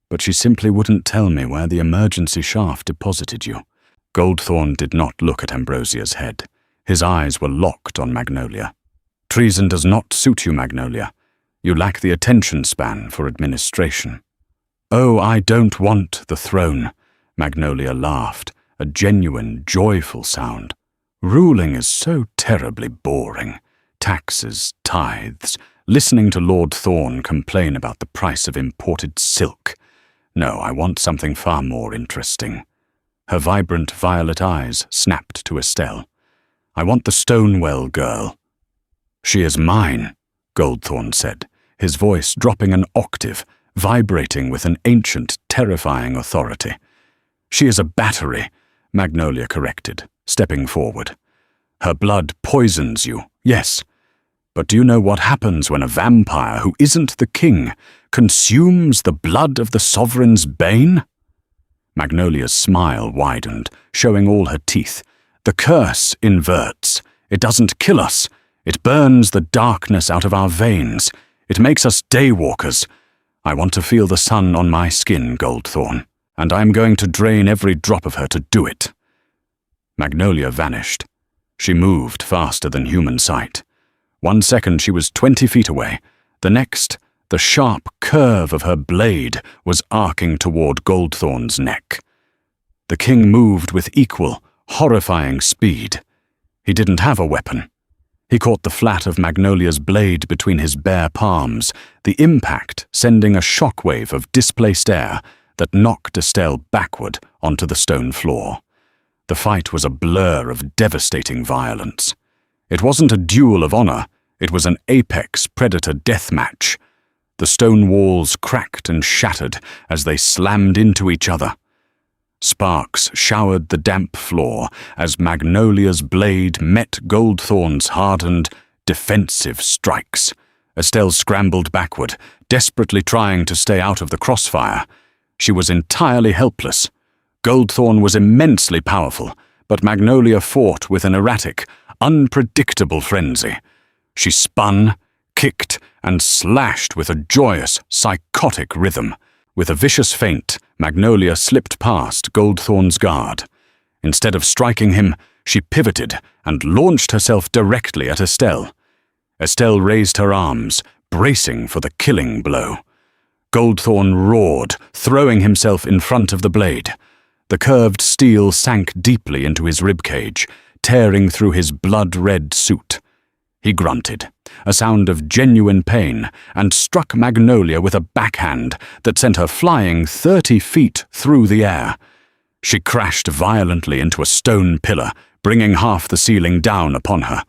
Speaker 1: but she simply wouldn't tell me where the emergency shaft deposited you." Goldthorn did not look at Ambrosia's head. His eyes were locked on Magnolia. "Treason does not suit you, Magnolia. You lack the attention span for administration." "Oh, I don't want the throne," Magnolia laughed, a genuine, joyful sound. "Ruling is so terribly boring. Taxes, tithes, listening to Lord Thorne complain about the price of imported silk. No, I want something far more interesting." Her vibrant violet eyes snapped to Estelle. "I want the Stonewell girl." "She is mine," Goldthorn said, his voice dropping an octave, vibrating with an ancient, terrifying authority. "She is a battery," Magnolia corrected, stepping forward. "Her blood poisons you, yes. But do you know what happens when a vampire who isn't the king consumes the blood of the sovereign's bane?" Magnolia's smile widened, showing all her teeth. "The curse inverts. It doesn't kill us. It burns the darkness out of our veins. It makes us daywalkers. I want to feel the sun on my skin, Goldthorn, and I am going to drain every drop of her to do it." Magnolia vanished. She moved faster than human sight. 1 second she was 20 feet away. The next, the sharp curve of her blade was arcing toward Goldthorn's neck. The king moved with equal, horrifying speed. He didn't have a weapon. He caught the flat of Magnolia's blade between his bare palms, the impact sending a shockwave of displaced air that knocked Estelle backward onto the stone floor. The fight was a blur of devastating violence. It wasn't a duel of honor, it was an apex predator deathmatch. The stone walls cracked and shattered as they slammed into each other. Sparks showered the damp floor as Magnolia's blade met Goldthorn's hardened, defensive strikes. Estelle scrambled backward, desperately trying to stay out of the crossfire. She was entirely helpless. Goldthorn was immensely powerful, but Magnolia fought with an erratic, unpredictable frenzy. She spun, kicked, and slashed with a joyous, psychotic rhythm. With a vicious feint, Magnolia slipped past Goldthorn's guard. Instead of striking him, she pivoted and launched herself directly at Estelle. Estelle raised her arms, bracing for the killing blow. Goldthorn roared, throwing himself in front of the blade. The curved steel sank deeply into his ribcage, tearing through his blood-red suit. He grunted, a sound of genuine pain, and struck Magnolia with a backhand that sent her flying 30 feet through the air. She crashed violently into a stone pillar, bringing half the ceiling down upon her.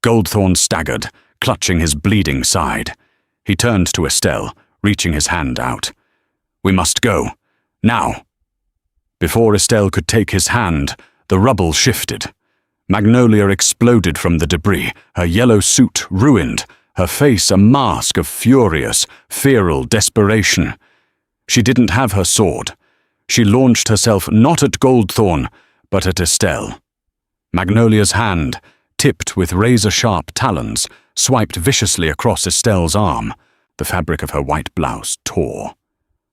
Speaker 1: Goldthorn staggered, clutching his bleeding side. He turned to Estelle, reaching his hand out. "We must go. Now." Before Estelle could take his hand, the rubble shifted. Magnolia exploded from the debris, her yellow suit ruined, her face a mask of furious, feral desperation. She didn't have her sword. She launched herself not at Goldthorn, but at Estelle. Magnolia's hand, tipped with razor-sharp talons, swiped viciously across Estelle's arm. The fabric of her white blouse tore.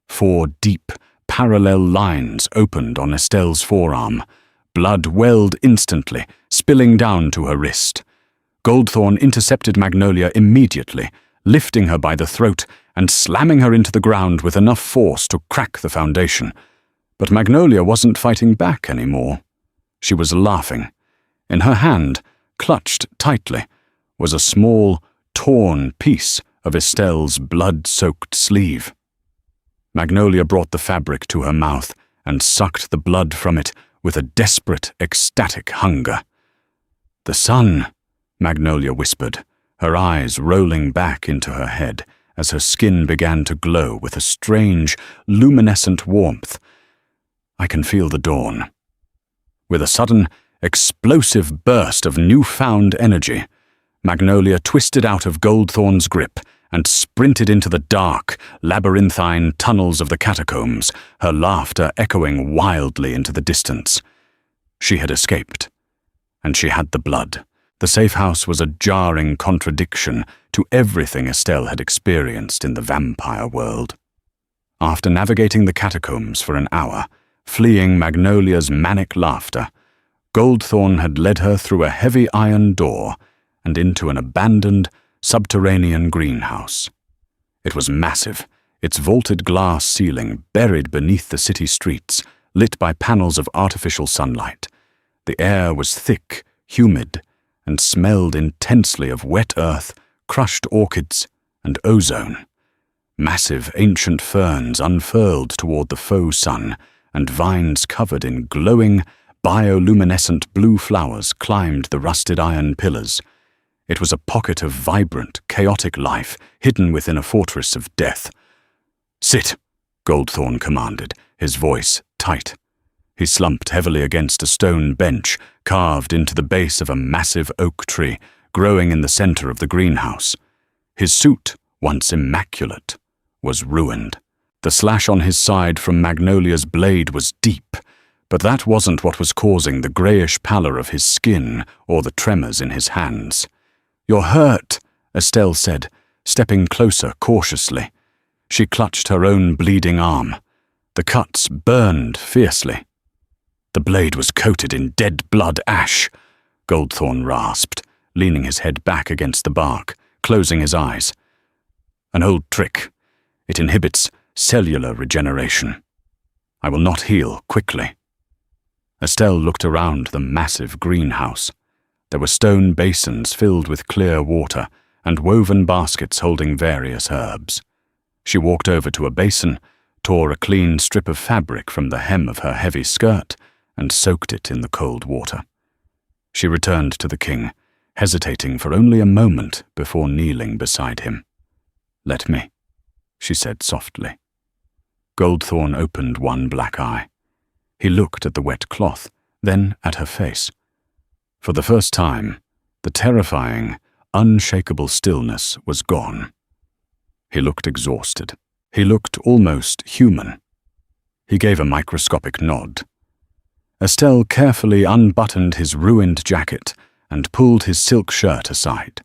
Speaker 1: 4 deep, parallel lines opened on Estelle's forearm. Blood welled instantly, spilling down to her wrist. Goldthorn intercepted Magnolia immediately, lifting her by the throat and slamming her into the ground with enough force to crack the foundation. But Magnolia wasn't fighting back anymore. She was laughing. In her hand, clutched tightly, was a small, torn piece of Estelle's blood-soaked sleeve. Magnolia brought the fabric to her mouth and sucked the blood from it with a desperate, ecstatic hunger. "The sun," Magnolia whispered, her eyes rolling back into her head as her skin began to glow with a strange, luminescent warmth. "I can feel the dawn." With a sudden, explosive burst of newfound energy, Magnolia twisted out of Goldthorn's grip and sprinted into the dark, labyrinthine tunnels of the catacombs, her laughter echoing wildly into the distance. She had escaped, and she had the blood. The safe house was a jarring contradiction to everything Estelle had experienced in the vampire world. After navigating the catacombs for an hour, fleeing Magnolia's manic laughter, Goldthorn had led her through a heavy iron door and into an abandoned, subterranean greenhouse. It was massive, its vaulted glass ceiling buried beneath the city streets, lit by panels of artificial sunlight. The air was thick, humid, and smelled intensely of wet earth, crushed orchids, and ozone. Massive ancient ferns unfurled toward the faux sun, and vines covered in glowing, bioluminescent blue flowers climbed the rusted iron pillars. It was a pocket of vibrant, chaotic life hidden within a fortress of death. Sit, Goldthorn commanded, his voice tight. He slumped heavily against a stone bench carved into the base of a massive oak tree growing in the center of the greenhouse. His suit, once immaculate, was ruined. The slash on his side from Magnolia's blade was deep, but that wasn't what was causing the greyish pallor of his skin or the tremors in his hands. "You're hurt," Estelle said, stepping closer cautiously. She clutched her own bleeding arm. The cuts burned fiercely. "The blade was coated in dead blood ash," Goldthorn rasped, leaning his head back against the bark, closing his eyes. "An old trick. It inhibits cellular regeneration. I will not heal quickly." Estelle looked around the massive greenhouse. There were stone basins filled with clear water and woven baskets holding various herbs. She walked over to a basin, tore a clean strip of fabric from the hem of her heavy skirt, and soaked it in the cold water. She returned to the king, hesitating for only a moment before kneeling beside him. "Let me," she said softly. Goldthorn opened one black eye. He looked at the wet cloth, then at her face. For the first time, the terrifying, unshakable stillness was gone. He looked exhausted. He looked almost human. He gave a microscopic nod. Estelle carefully unbuttoned his ruined jacket and pulled his silk shirt aside.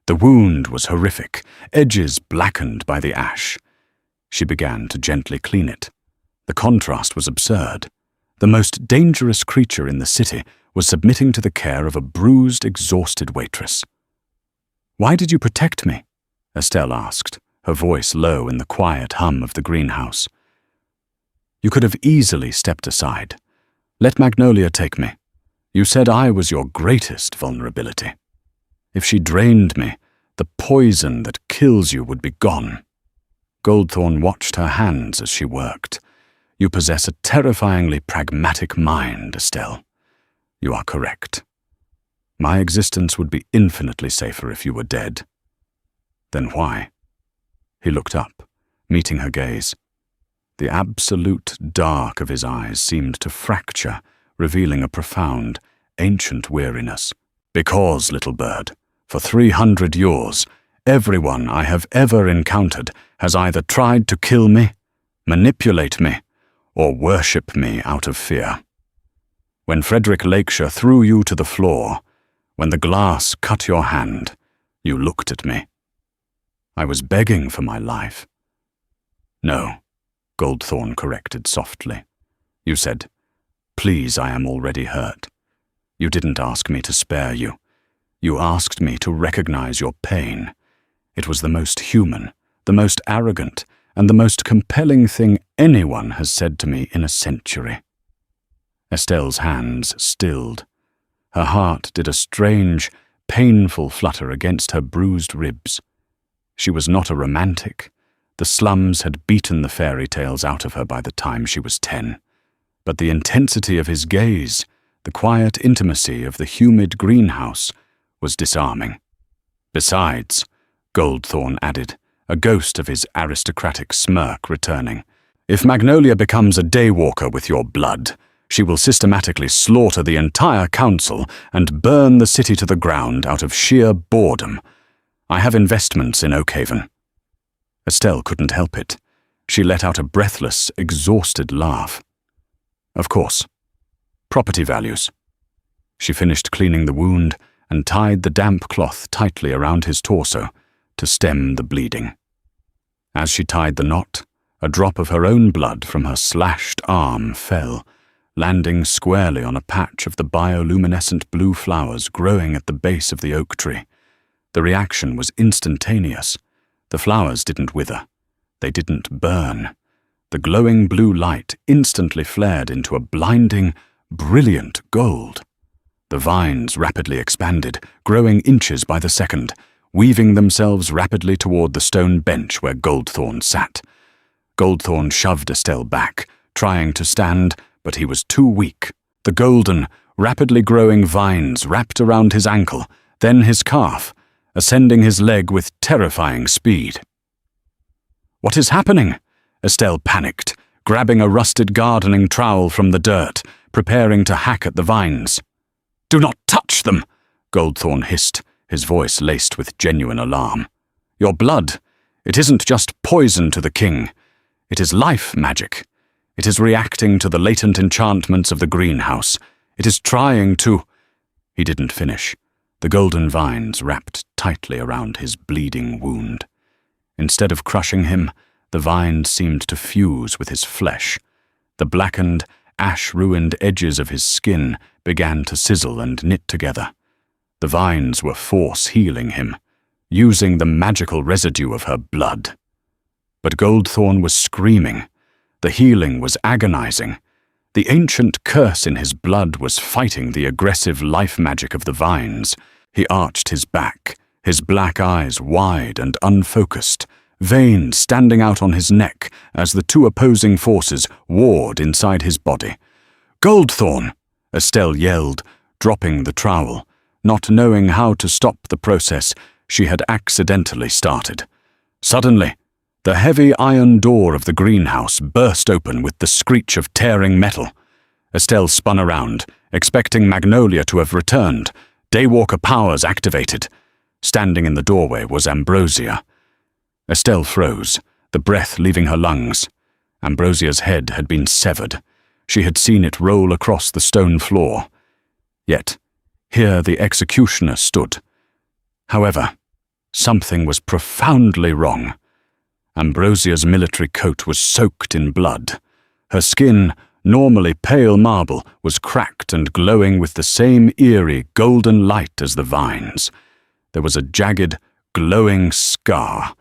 Speaker 1: The wound was horrific, edges blackened by the ash. She began to gently clean it. The contrast was absurd. The most dangerous creature in the city was submitting to the care of a bruised, exhausted waitress. "Why did you protect me?" Estelle asked, her voice low in the quiet hum of the greenhouse. "You could have easily stepped aside. Let Magnolia take me. You said I was your greatest vulnerability. If she drained me, the poison that kills you would be gone." Goldthorn watched her hands as she worked. "You possess a terrifyingly pragmatic mind, Estelle. You are correct. My existence would be infinitely safer if you were dead." "Then why?" He looked up, meeting her gaze. The absolute dark of his eyes seemed to fracture, revealing a profound, ancient weariness. "Because, little bird, for 300 years, everyone I have ever encountered has either tried to kill me, manipulate me, or worship me out of fear. When Frederick Lakeshire threw you to the floor, when the glass cut your hand, you looked at me. I was begging for my life." "No," Goldthorn corrected softly. "You said, 'Please, I am already hurt.' You didn't ask me to spare you. You asked me to recognize your pain. It was the most human, the most arrogant, and the most compelling thing anyone has said to me in a century." Estelle's hands stilled. Her heart did a strange, painful flutter against her bruised ribs. She was not a romantic. The slums had beaten the fairy tales out of her by the time she was 10. But the intensity of his gaze, the quiet intimacy of the humid greenhouse, was disarming. "Besides," Goldthorn added, a ghost of his aristocratic smirk returning, "if Magnolia becomes a daywalker with your blood, she will systematically slaughter the entire council and burn the city to the ground out of sheer boredom. I have investments in Oakhaven." Estelle couldn't help it. She let out a breathless, exhausted laugh. "Of course. Property values." She finished cleaning the wound and tied the damp cloth tightly around his torso to stem the bleeding. As she tied the knot, a drop of her own blood from her slashed arm fell, landing squarely on a patch of the bioluminescent blue flowers growing at the base of the oak tree. The reaction was instantaneous. The flowers didn't wither. They didn't burn. The glowing blue light instantly flared into a blinding, brilliant gold. The vines rapidly expanded, growing inches by the second, weaving themselves rapidly toward the stone bench where Goldthorn sat. Goldthorn shoved Estelle back, trying to stand, but he was too weak. The golden, rapidly growing vines wrapped around his ankle, then his calf, ascending his leg with terrifying speed. "What is happening?" Estelle panicked, grabbing a rusted gardening trowel from the dirt, preparing to hack at the vines. "Do not touch them!" Goldthorn hissed, his voice laced with genuine alarm. "Your blood, it isn't just poison to the king. It is life magic. It is reacting to the latent enchantments of the greenhouse. It is trying to—" He didn't finish. The golden vines wrapped tightly around his bleeding wound. Instead of crushing him, the vines seemed to fuse with his flesh. The blackened, ash-ruined edges of his skin began to sizzle and knit together. The vines were force healing him, using the magical residue of her blood. But Goldthorn was screaming. The healing was agonizing. The ancient curse in his blood was fighting the aggressive life magic of the vines. He arched his back, his black eyes wide and unfocused, veins standing out on his neck as the two opposing forces warred inside his body. "Goldthorn!" Estelle yelled, dropping the trowel, not knowing how to stop the process she had accidentally started. Suddenly, the heavy iron door of the greenhouse burst open with the screech of tearing metal. Estelle spun around, expecting Magnolia to have returned, Daywalker powers activated. Standing in the doorway was Ambrosia. Estelle froze, the breath leaving her lungs. Ambrosia's head had been severed. She had seen it roll across the stone floor. Yet, here the executioner stood. However, something was profoundly wrong. Ambrosia's military coat was soaked in blood. Her skin, normally pale marble, was cracked and glowing with the same eerie golden light as the vines. There was a jagged, glowing scar,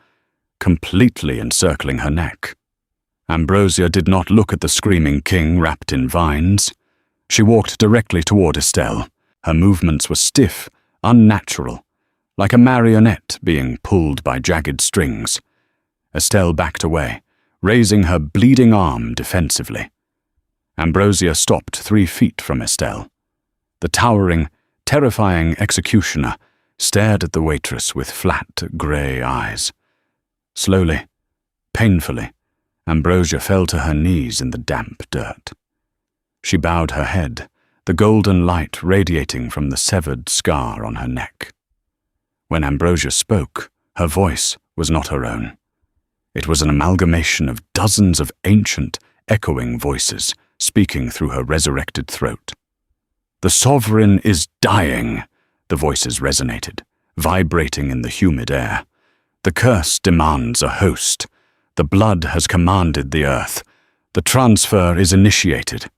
Speaker 1: completely encircling her neck. Ambrosia did not look at the screaming king wrapped in vines. She walked directly toward Estelle. Her movements were stiff, unnatural, like a marionette being pulled by jagged strings. Estelle backed away, raising her bleeding arm defensively. Ambrosia stopped 3 feet from Estelle. The towering, terrifying executioner stared at the waitress with flat, grey eyes. Slowly, painfully, Ambrosia fell to her knees in the damp dirt. She bowed her head, the golden light radiating from the severed scar on her neck. When Ambrosia spoke, her voice was not her own. It was an amalgamation of dozens of ancient, echoing voices speaking through her resurrected throat. "The sovereign is dying," the voices resonated, vibrating in the humid air. "The curse demands a host. The blood has commanded the earth. The transfer is initiated."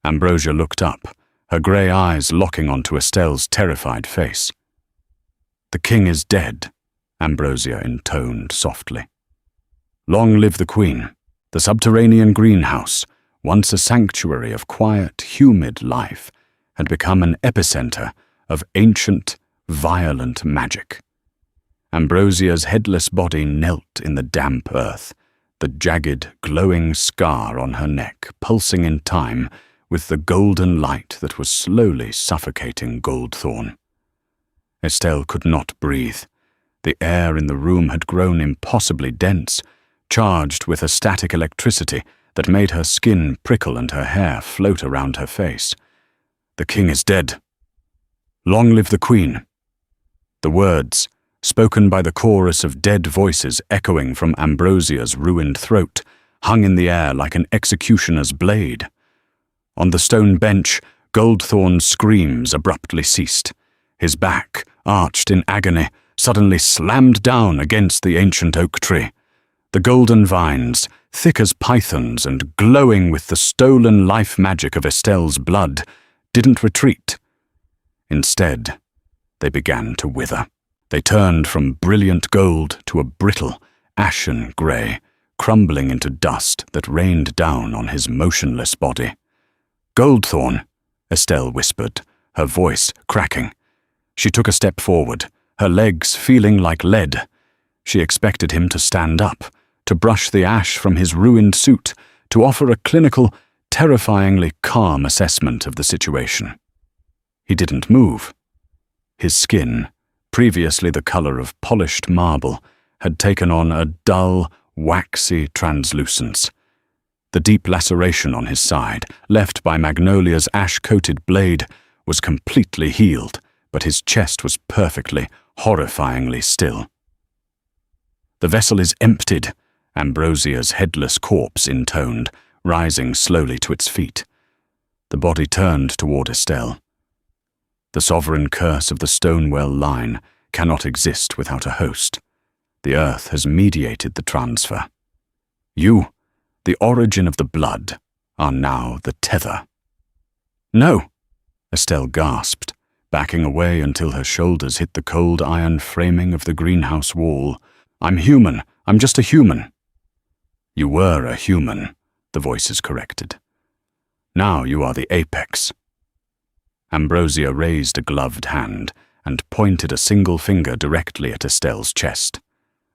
Speaker 1: Ambrosia looked up, her grey eyes locking onto Estelle's terrified face. "The king is dead," Ambrosia intoned softly. "Long live the queen." The subterranean greenhouse, once a sanctuary of quiet, humid life, had become an epicenter of ancient, violent magic. Ambrosia's headless body knelt in the damp earth, the jagged, glowing scar on her neck pulsing in time with the golden light that was slowly suffocating Goldthorn. Estelle could not breathe. The air in the room had grown impossibly dense, charged with a static electricity that made her skin prickle and her hair float around her face. "The king is dead. Long live the queen." The words, spoken by the chorus of dead voices echoing from Ambrosia's ruined throat, hung in the air like an executioner's blade. On the stone bench, Goldthorn's screams abruptly ceased. His back, arched in agony, suddenly slammed down against the ancient oak tree. The golden vines, thick as pythons and glowing with the stolen life magic of Estelle's blood, didn't retreat. Instead, they began to wither. They turned from brilliant gold to a brittle, ashen grey, crumbling into dust that rained down on his motionless body. "Goldthorn," Estelle whispered, her voice cracking. She took a step forward, her legs feeling like lead. She expected him to stand up, to brush the ash from his ruined suit, to offer a clinical, terrifyingly calm assessment of the situation. He didn't move. His skin, previously the color of polished marble, had taken on a dull, waxy translucence. The deep laceration on his side, left by Magnolia's ash-coated blade, was completely healed, but his chest was perfectly, horrifyingly still. "The vessel is emptied," Ambrosia's headless corpse intoned, rising slowly to its feet. The body turned toward Estelle. "The sovereign curse of the Stonewell line cannot exist without a host. The earth has mediated the transfer. You, the origin of the blood, are now the tether." "No!" Estelle gasped, backing away until her shoulders hit the cold iron framing of the greenhouse wall. "I'm human. I'm just a human." "You were a human," the voices corrected. "Now you are the apex." Ambrosia raised a gloved hand and pointed a single finger directly at Estelle's chest.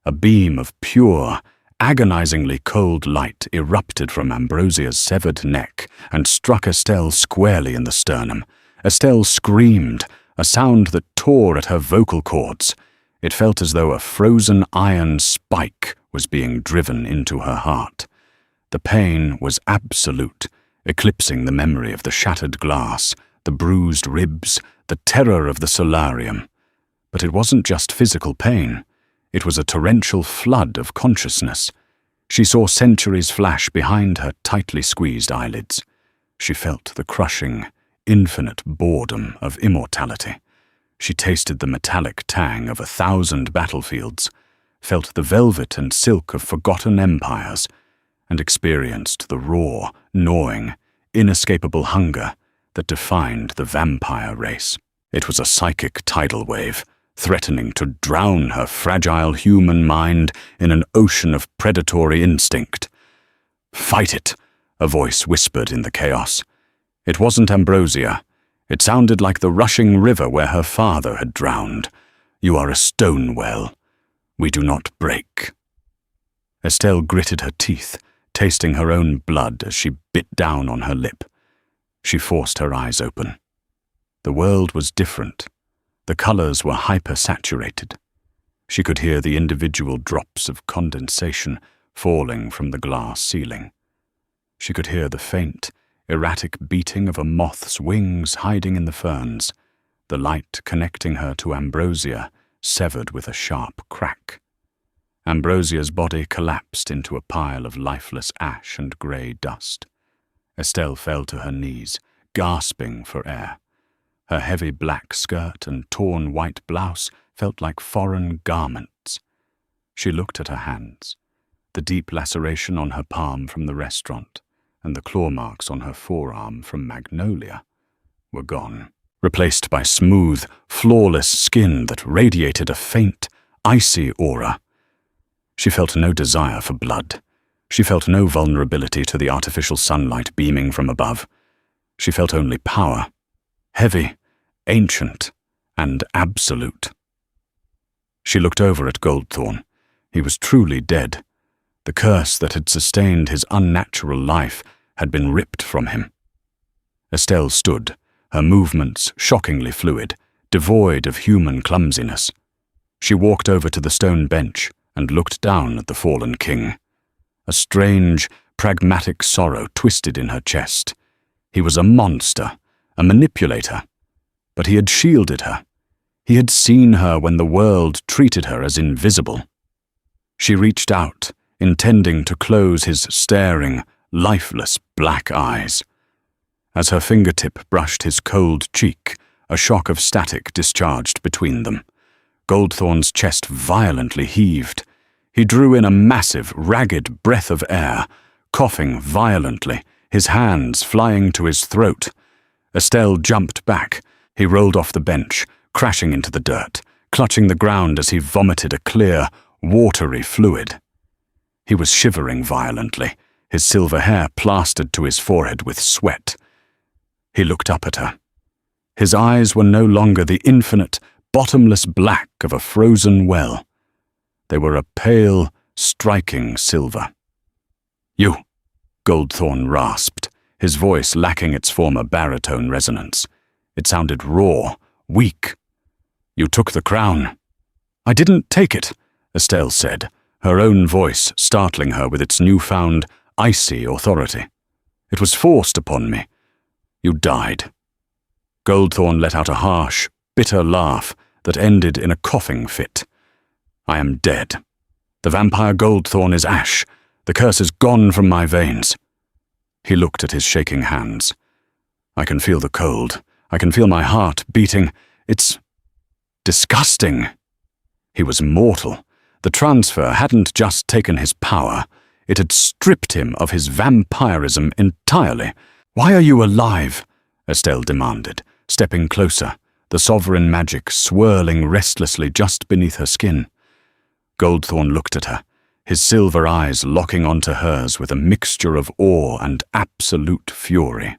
Speaker 1: A beam of pure, agonizingly cold light erupted from Ambrosia's severed neck and struck Estelle squarely in the sternum. Estelle screamed, a sound that tore at her vocal cords. It felt as though a frozen iron spike was being driven into her heart. The pain was absolute, eclipsing the memory of the shattered glass, the bruised ribs, the terror of the solarium. But it wasn't just physical pain. It was a torrential flood of consciousness. She saw centuries flash behind her tightly squeezed eyelids. She felt the crushing, infinite boredom of immortality. She tasted the metallic tang of 1,000 battlefields, felt the velvet and silk of forgotten empires, and experienced the raw, gnawing, inescapable hunger that defined the vampire race. It was a psychic tidal wave, threatening to drown her fragile human mind in an ocean of predatory instinct. "Fight it," a voice whispered in the chaos. It wasn't Ambrosia. It sounded like the rushing river where her father had drowned. "You are a stone well. We do not break." Estelle gritted her teeth, tasting her own blood as she bit down on her lip. She forced her eyes open. The world was different. The colors were hyper-saturated. She could hear the individual drops of condensation falling from the glass ceiling. She could hear the faint, erratic beating of a moth's wings hiding in the ferns, the light connecting her to Ambrosia severed with a sharp crack. Ambrosia's body collapsed into a pile of lifeless ash and grey dust. Estelle fell to her knees, gasping for air. Her heavy black skirt and torn white blouse felt like foreign garments. She looked at her hands. The deep laceration on her palm from the restaurant and the claw marks on her forearm from Magnolia were gone, replaced by smooth, flawless skin that radiated a faint, icy aura. She felt no desire for blood. She felt no vulnerability to the artificial sunlight beaming from above. She felt only power, heavy, ancient, and absolute. She looked over at Goldthorn. He was truly dead. The curse that had sustained his unnatural life had been ripped from him. Estelle stood, her movements shockingly fluid, devoid of human clumsiness. She walked over to the stone bench and looked down at the fallen king. A strange, pragmatic sorrow twisted in her chest. He was a monster, a manipulator, but he had shielded her. He had seen her when the world treated her as invisible. She reached out, intending to close his staring, lifeless black eyes. As her fingertip brushed his cold cheek, a shock of static discharged between them. Goldthorn's chest violently heaved. He drew in a massive, ragged breath of air, coughing violently, his hands flying to his throat. Estelle jumped back. He rolled off the bench, crashing into the dirt, clutching the ground as he vomited a clear, watery fluid. He was shivering violently, his silver hair plastered to his forehead with sweat. He looked up at her. His eyes were no longer the infinite, bottomless black of a frozen well. They were a pale, striking silver. "You," Goldthorn rasped, his voice lacking its former baritone resonance. It sounded raw, weak. "You took the crown." "I didn't take it," Estelle said, her own voice startling her with its newfound, icy authority. It was forced upon me. You died. Goldthorn let out a harsh, bitter laugh that ended in a coughing fit. I am dead. The vampire Goldthorn is ash. The curse is gone from my veins. He looked at his shaking hands. I can feel the cold. I can feel my heart beating. It's disgusting. He was mortal. The transfer hadn't just taken his power. It had stripped him of his vampirism entirely. Why are you alive? Estelle demanded, stepping closer, the sovereign magic swirling restlessly just beneath her skin. Goldthorn looked at her, his silver eyes locking onto hers with a mixture of awe and absolute fury.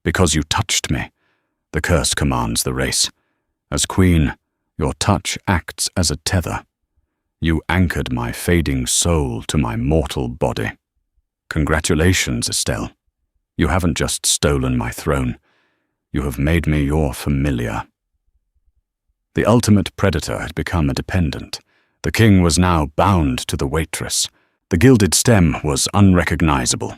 Speaker 1: Because you touched me. The curse commands the race. As queen, your touch acts as a tether. You anchored my fading soul to my mortal body. Congratulations, Estelle. You haven't just stolen my throne. You have made me your familiar. The ultimate predator had become a dependent. The king was now bound to the waitress. The gilded stem was unrecognizable.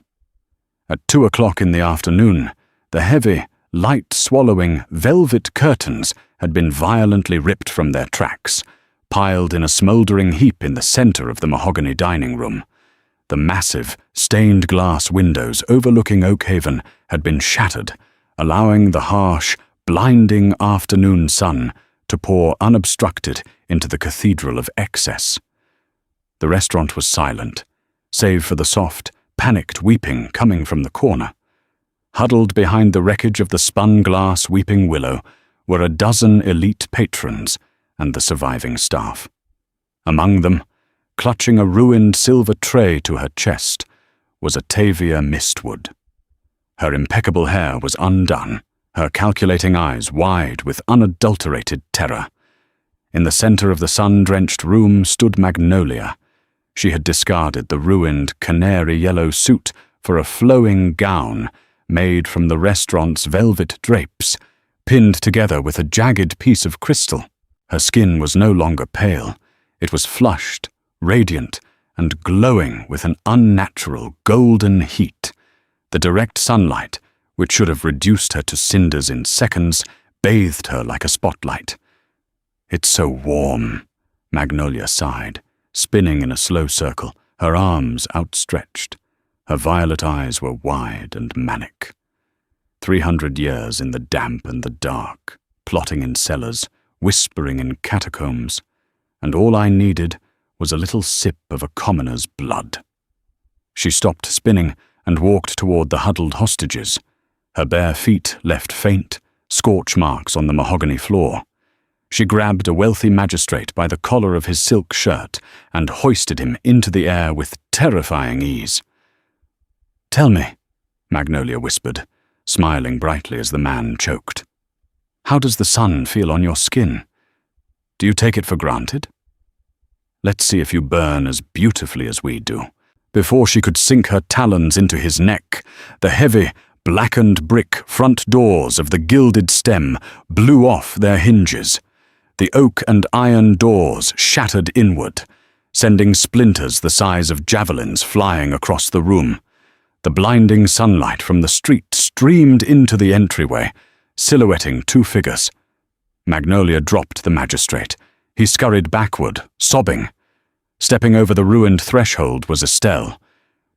Speaker 1: At 2 o'clock in the afternoon, the heavy, light-swallowing velvet curtains had been violently ripped from their tracks, piled in a smouldering heap in the center of the mahogany dining room. The massive, stained glass windows overlooking Oakhaven had been shattered, allowing the harsh, blinding afternoon sun to pour unobstructed into the cathedral of excess. The restaurant was silent, save for the soft, panicked weeping coming from the corner. Huddled behind the wreckage of the spun-glass weeping willow were a dozen elite patrons and the surviving staff. Among them, clutching a ruined silver tray to her chest, was Atavia Mistwood. Her impeccable hair was undone, her calculating eyes wide with unadulterated terror. In the center of the sun-drenched room stood Magnolia. She had discarded the ruined canary-yellow suit for a flowing gown made from the restaurant's velvet drapes, pinned together with a jagged piece of crystal. Her skin was no longer pale. It was flushed, radiant, and glowing with an unnatural golden heat. The direct sunlight, which should have reduced her to cinders in seconds, bathed her like a spotlight. It's so warm, Magnolia sighed, spinning in a slow circle, her arms outstretched. Her violet eyes were wide and manic. 300 years in the damp and the dark, plotting in cellars, whispering in catacombs, and all I needed was a little sip of a commoner's blood. She stopped spinning and walked toward the huddled hostages. Her bare feet left faint, scorch marks on the mahogany floor. She grabbed a wealthy magistrate by the collar of his silk shirt and hoisted him into the air with terrifying ease. "Tell me," Magnolia whispered, smiling brightly as the man choked. "How does the sun feel on your skin? Do you take it for granted? Let's see if you burn as beautifully as we do." Before she could sink her talons into his neck, the heavy, blackened brick front doors of the gilded stem blew off their hinges. The oak and iron doors shattered inward, sending splinters the size of javelins flying across the room. The blinding sunlight from the street streamed into the entryway, silhouetting two figures. Magnolia dropped the magistrate. He scurried backward, sobbing. Stepping over the ruined threshold was Estelle.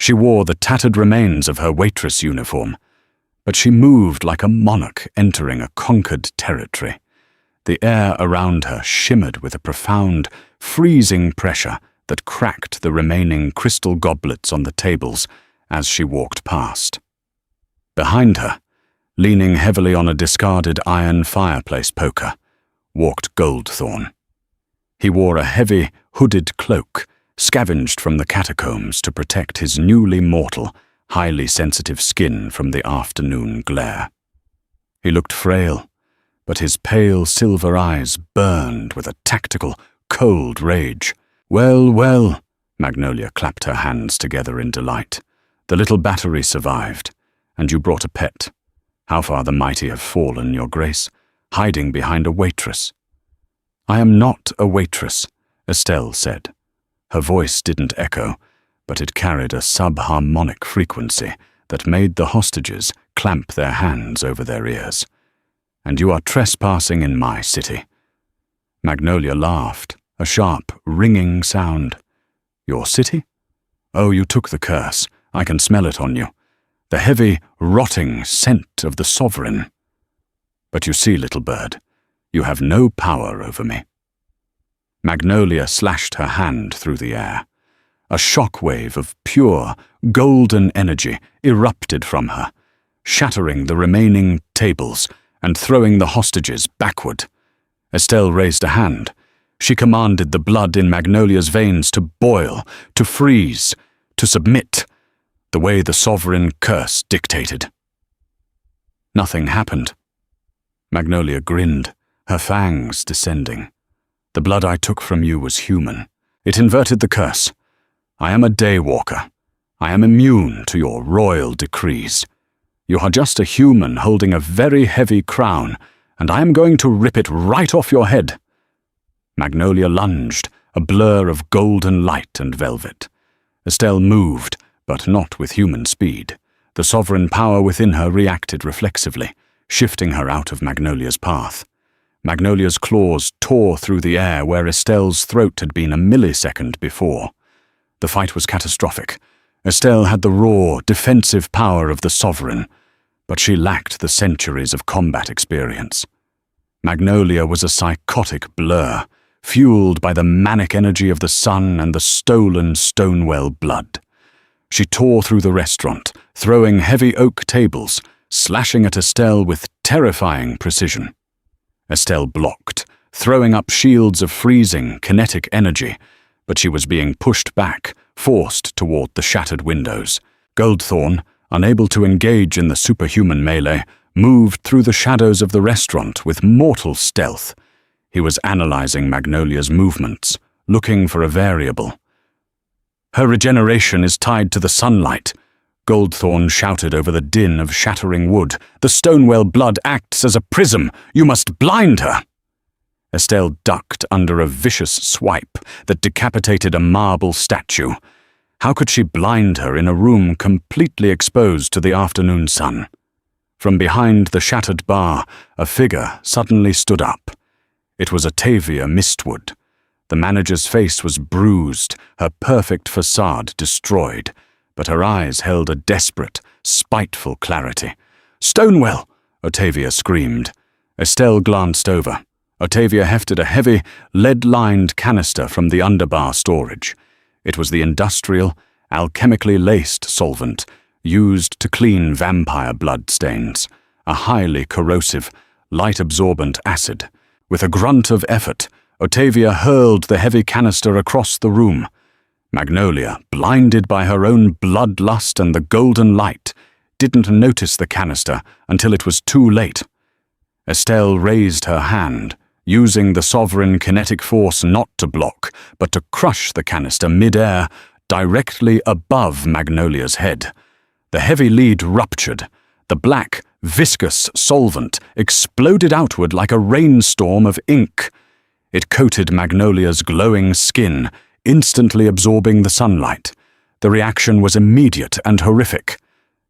Speaker 1: She wore the tattered remains of her waitress uniform, but she moved like a monarch entering a conquered territory. The air around her shimmered with a profound, freezing pressure that cracked the remaining crystal goblets on the tables as she walked past. Behind her, leaning heavily on a discarded iron fireplace poker, walked Goldthorn. He wore a heavy, hooded cloak, scavenged from the catacombs to protect his newly mortal, highly sensitive skin from the afternoon glare. He looked frail, but his pale silver eyes burned with a tactical, cold rage. "Well, well," Magnolia clapped her hands together in delight. "The little battery survived, and you brought a pet. How far the mighty have fallen, your grace, hiding behind a waitress." "I am not a waitress," Estelle said. Her voice didn't echo, but it carried a subharmonic frequency that made the hostages clamp their hands over their ears. "And you are trespassing in my city." Magnolia laughed, a sharp, ringing sound. "Your city? Oh, you took the curse. I can smell it on you. The heavy, rotting scent of the sovereign. But you see, little bird, you have no power over me." Magnolia slashed her hand through the air. A shockwave of pure, golden energy erupted from her, shattering the remaining tables and throwing the hostages backward. Estelle raised a hand. She commanded the blood in Magnolia's veins to boil, to freeze, to submit, the way the sovereign curse dictated. Nothing happened. Magnolia grinned, her fangs descending. "The blood I took from you was human. It inverted the curse. I am a daywalker. I am immune to your royal decrees. You are just a human holding a very heavy crown, and I am going to rip it right off your head." Magnolia lunged, a blur of golden light and velvet. Estelle moved, but not with human speed. The sovereign power within her reacted reflexively, shifting her out of Magnolia's path. Magnolia's claws tore through the air where Estelle's throat had been a millisecond before. The fight was catastrophic. Estelle had the raw, defensive power of the sovereign, but she lacked the centuries of combat experience. Magnolia was a psychotic blur, fueled by the manic energy of the sun and the stolen Stonewell blood. She tore through the restaurant, throwing heavy oak tables, slashing at Estelle with terrifying precision. Estelle blocked, throwing up shields of freezing, kinetic energy, but she was being pushed back, forced toward the shattered windows. Goldthorn, unable to engage in the superhuman melee, moved through the shadows of the restaurant with mortal stealth. He was analyzing Magnolia's movements, looking for a variable. "Her regeneration is tied to the sunlight," Goldthorn shouted over the din of shattering wood. "The Stonewell blood acts as a prism. You must blind her." Estelle ducked under a vicious swipe that decapitated a marble statue. How could she blind her in a room completely exposed to the afternoon sun? From behind the shattered bar, a figure suddenly stood up. It was Octavia Mistwood. The manager's face was bruised, her perfect facade destroyed, but her eyes held a desperate, spiteful clarity. "Stonewell!" Octavia screamed. Estelle glanced over. Octavia hefted a heavy, lead-lined canister from the underbar storage. It was the industrial, alchemically laced solvent used to clean vampire blood stains, a highly corrosive, light-absorbent acid. With a grunt of effort, Octavia hurled the heavy canister across the room. Magnolia, blinded by her own bloodlust and the golden light, didn't notice the canister until it was too late. Estelle raised her hand, using the sovereign kinetic force not to block, but to crush the canister mid-air, directly above Magnolia's head. The heavy lead ruptured. The black, viscous solvent exploded outward like a rainstorm of ink. It coated Magnolia's glowing skin, instantly absorbing the sunlight. The reaction was immediate and horrific.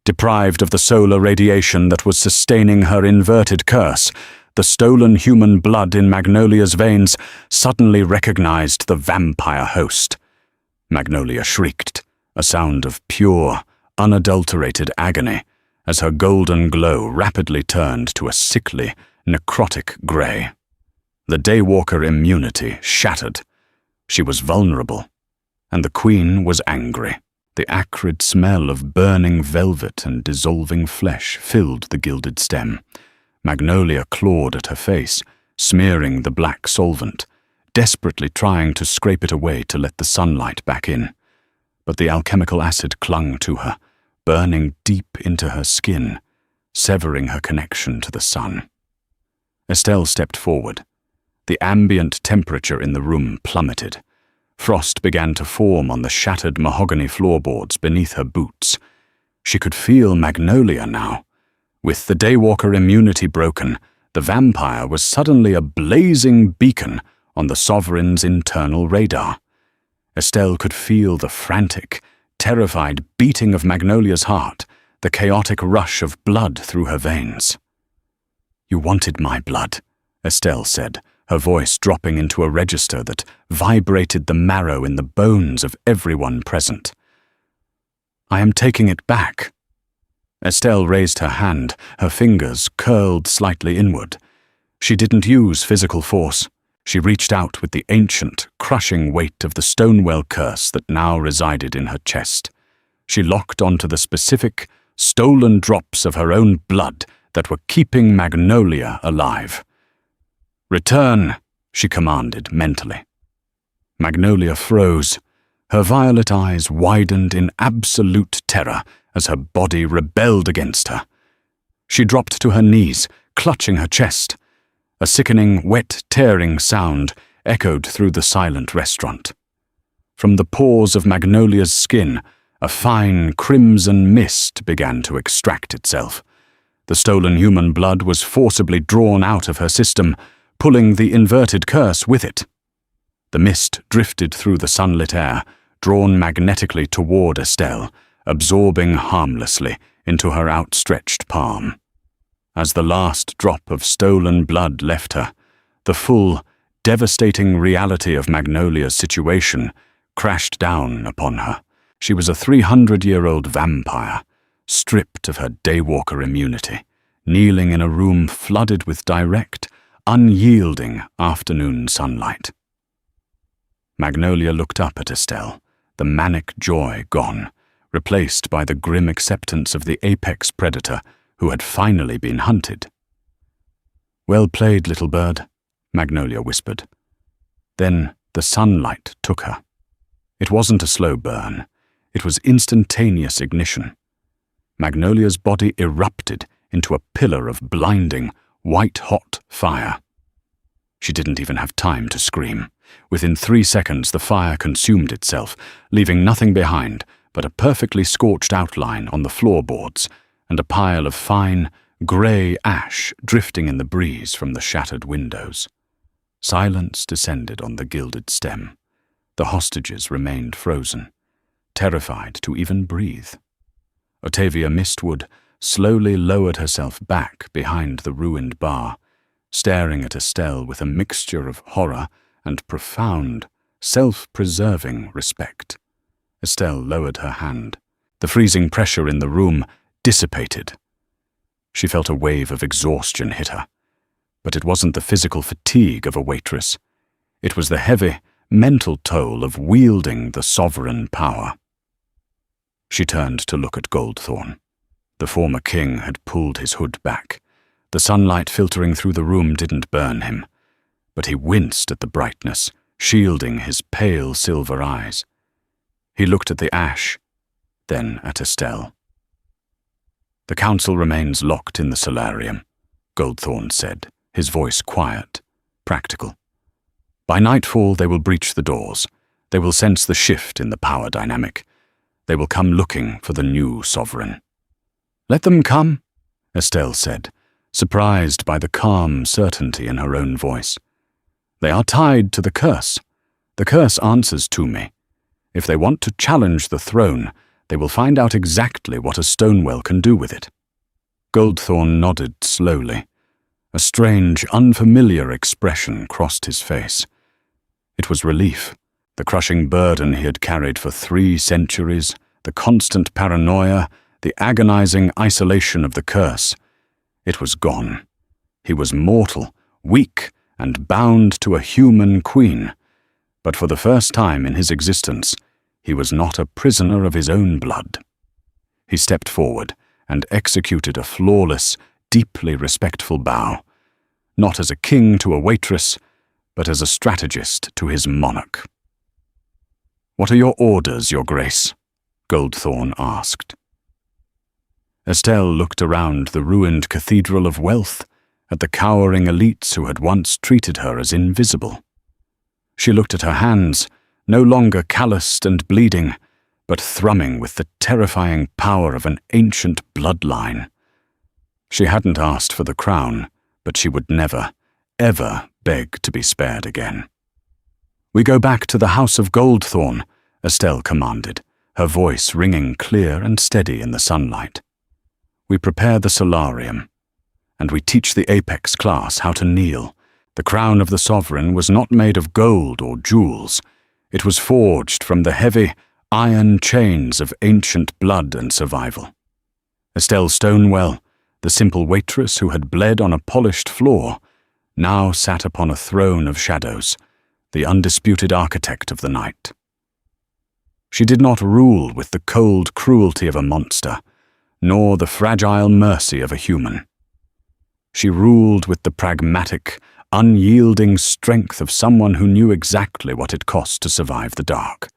Speaker 1: Deprived of the solar radiation that was sustaining her inverted curse, the stolen human blood in Magnolia's veins suddenly recognized the vampire host. Magnolia shrieked, a sound of pure, unadulterated agony, as her golden glow rapidly turned to a sickly, necrotic grey. The Daywalker immunity shattered. She was vulnerable, and the Queen was angry. The acrid smell of burning velvet and dissolving flesh filled the gilded stem. Magnolia clawed at her face, smearing the black solvent, desperately trying to scrape it away to let the sunlight back in. But the alchemical acid clung to her, burning deep into her skin, severing her connection to the sun. Estelle stepped forward. The ambient temperature in the room plummeted. Frost began to form on the shattered mahogany floorboards beneath her boots. She could feel Magnolia now. With the Daywalker immunity broken, the vampire was suddenly a blazing beacon on the Sovereign's internal radar. Estelle could feel the frantic, terrified beating of Magnolia's heart, the chaotic rush of blood through her veins. "You wanted my blood," Estelle said, her voice dropping into a register that vibrated the marrow in the bones of everyone present. "I am taking it back." Estelle raised her hand, her fingers curled slightly inward. She didn't use physical force. She reached out with the ancient, crushing weight of the Stonewell curse that now resided in her chest. She locked onto the specific, stolen drops of her own blood that were keeping Magnolia alive. "Return," she commanded mentally. Magnolia froze. Her violet eyes widened in absolute terror as her body rebelled against her. She dropped to her knees, clutching her chest. A sickening, wet, tearing sound echoed through the silent restaurant. From the pores of Magnolia's skin, a fine crimson mist began to extract itself. The stolen human blood was forcibly drawn out of her system, pulling the inverted curse with it. The mist drifted through the sunlit air, drawn magnetically toward Estelle, absorbing harmlessly into her outstretched palm. As the last drop of stolen blood left her, the full, devastating reality of Magnolia's situation crashed down upon her. She was a 300-year-old vampire, stripped of her daywalker immunity, kneeling in a room flooded with direct, unyielding afternoon sunlight. Magnolia looked up at Estelle, the manic joy gone, replaced by the grim acceptance of the apex predator who had finally been hunted. "Well played, little bird," Magnolia whispered. Then the sunlight took her. It wasn't a slow burn. It was instantaneous ignition. Magnolia's body erupted into a pillar of blinding, white-hot fire. She didn't even have time to scream. Within 3 seconds, the fire consumed itself, leaving nothing behind but a perfectly scorched outline on the floorboards and a pile of fine, grey ash drifting in the breeze from the shattered windows. Silence descended on the gilded stem. The hostages remained frozen, terrified to even breathe. Octavia Mistwood slowly lowered herself back behind the ruined bar, staring at Estelle with a mixture of horror and profound, self-preserving respect. Estelle lowered her hand. The freezing pressure in the room dissipated. She felt a wave of exhaustion hit her. But it wasn't the physical fatigue of a waitress. It was the heavy, mental toll of wielding the sovereign power. She turned to look at Goldthorn. The former king had pulled his hood back. The sunlight filtering through the room didn't burn him, but he winced at the brightness, shielding his pale silver eyes. He looked at the ash, then at Estelle. "The council remains locked in the solarium," Goldthorn said, his voice quiet, practical. "By nightfall they will breach the doors. They will sense the shift in the power dynamic. They will come looking for the new sovereign." "Let them come," Estelle said, surprised by the calm certainty in her own voice. "They are tied to the curse. The curse answers to me. If they want to challenge the throne, they will find out exactly what a Stonewell can do with it." Goldthorn nodded slowly. A strange, unfamiliar expression crossed his face. It was relief. The crushing burden he had carried for 3 centuries, the constant paranoia, the agonizing isolation of the curse. It was gone. He was mortal, weak, and bound to a human queen. But for the first time in his existence, he was not a prisoner of his own blood. He stepped forward and executed a flawless, deeply respectful bow, not as a king to a waitress, but as a strategist to his monarch. "What are your orders, Your Grace?" Goldthorn asked. Estelle looked around the ruined cathedral of wealth, at the cowering elites who had once treated her as invisible. She looked at her hands, no longer calloused and bleeding, but thrumming with the terrifying power of an ancient bloodline. She hadn't asked for the crown, but she would never, ever beg to be spared again. We go back to the House of Goldthorn, Estelle commanded, her voice ringing clear and steady in the sunlight. We prepare the solarium, and we teach the Apex class how to kneel. The crown of the sovereign was not made of gold or jewels. It was forged from the heavy, iron chains of ancient blood and survival. Estelle Stonewell, the simple waitress who had bled on a polished floor, now sat upon a throne of shadows, the undisputed architect of the night. She did not rule with the cold cruelty of a monster, nor the fragile mercy of a human. She ruled with the pragmatic, unyielding strength of someone who knew exactly what it cost to survive the dark.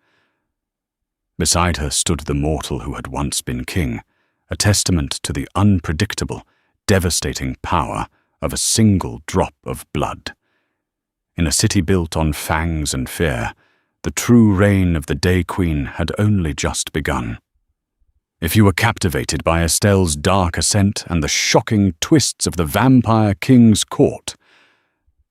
Speaker 1: Beside her stood the mortal who had once been king, a testament to the unpredictable, devastating power of a single drop of blood. In a city built on fangs and fear, the true reign of the Day Queen had only just begun. If you were captivated by Estelle's dark ascent and the shocking twists of the Vampire King's court,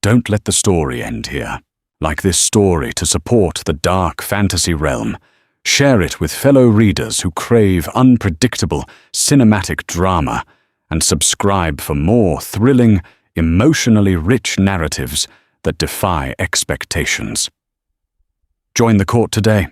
Speaker 1: don't let the story end here. Like this story to support the dark fantasy realm, share it with fellow readers who crave unpredictable cinematic drama, and subscribe for more thrilling, emotionally rich narratives that defy expectations. Join the court today.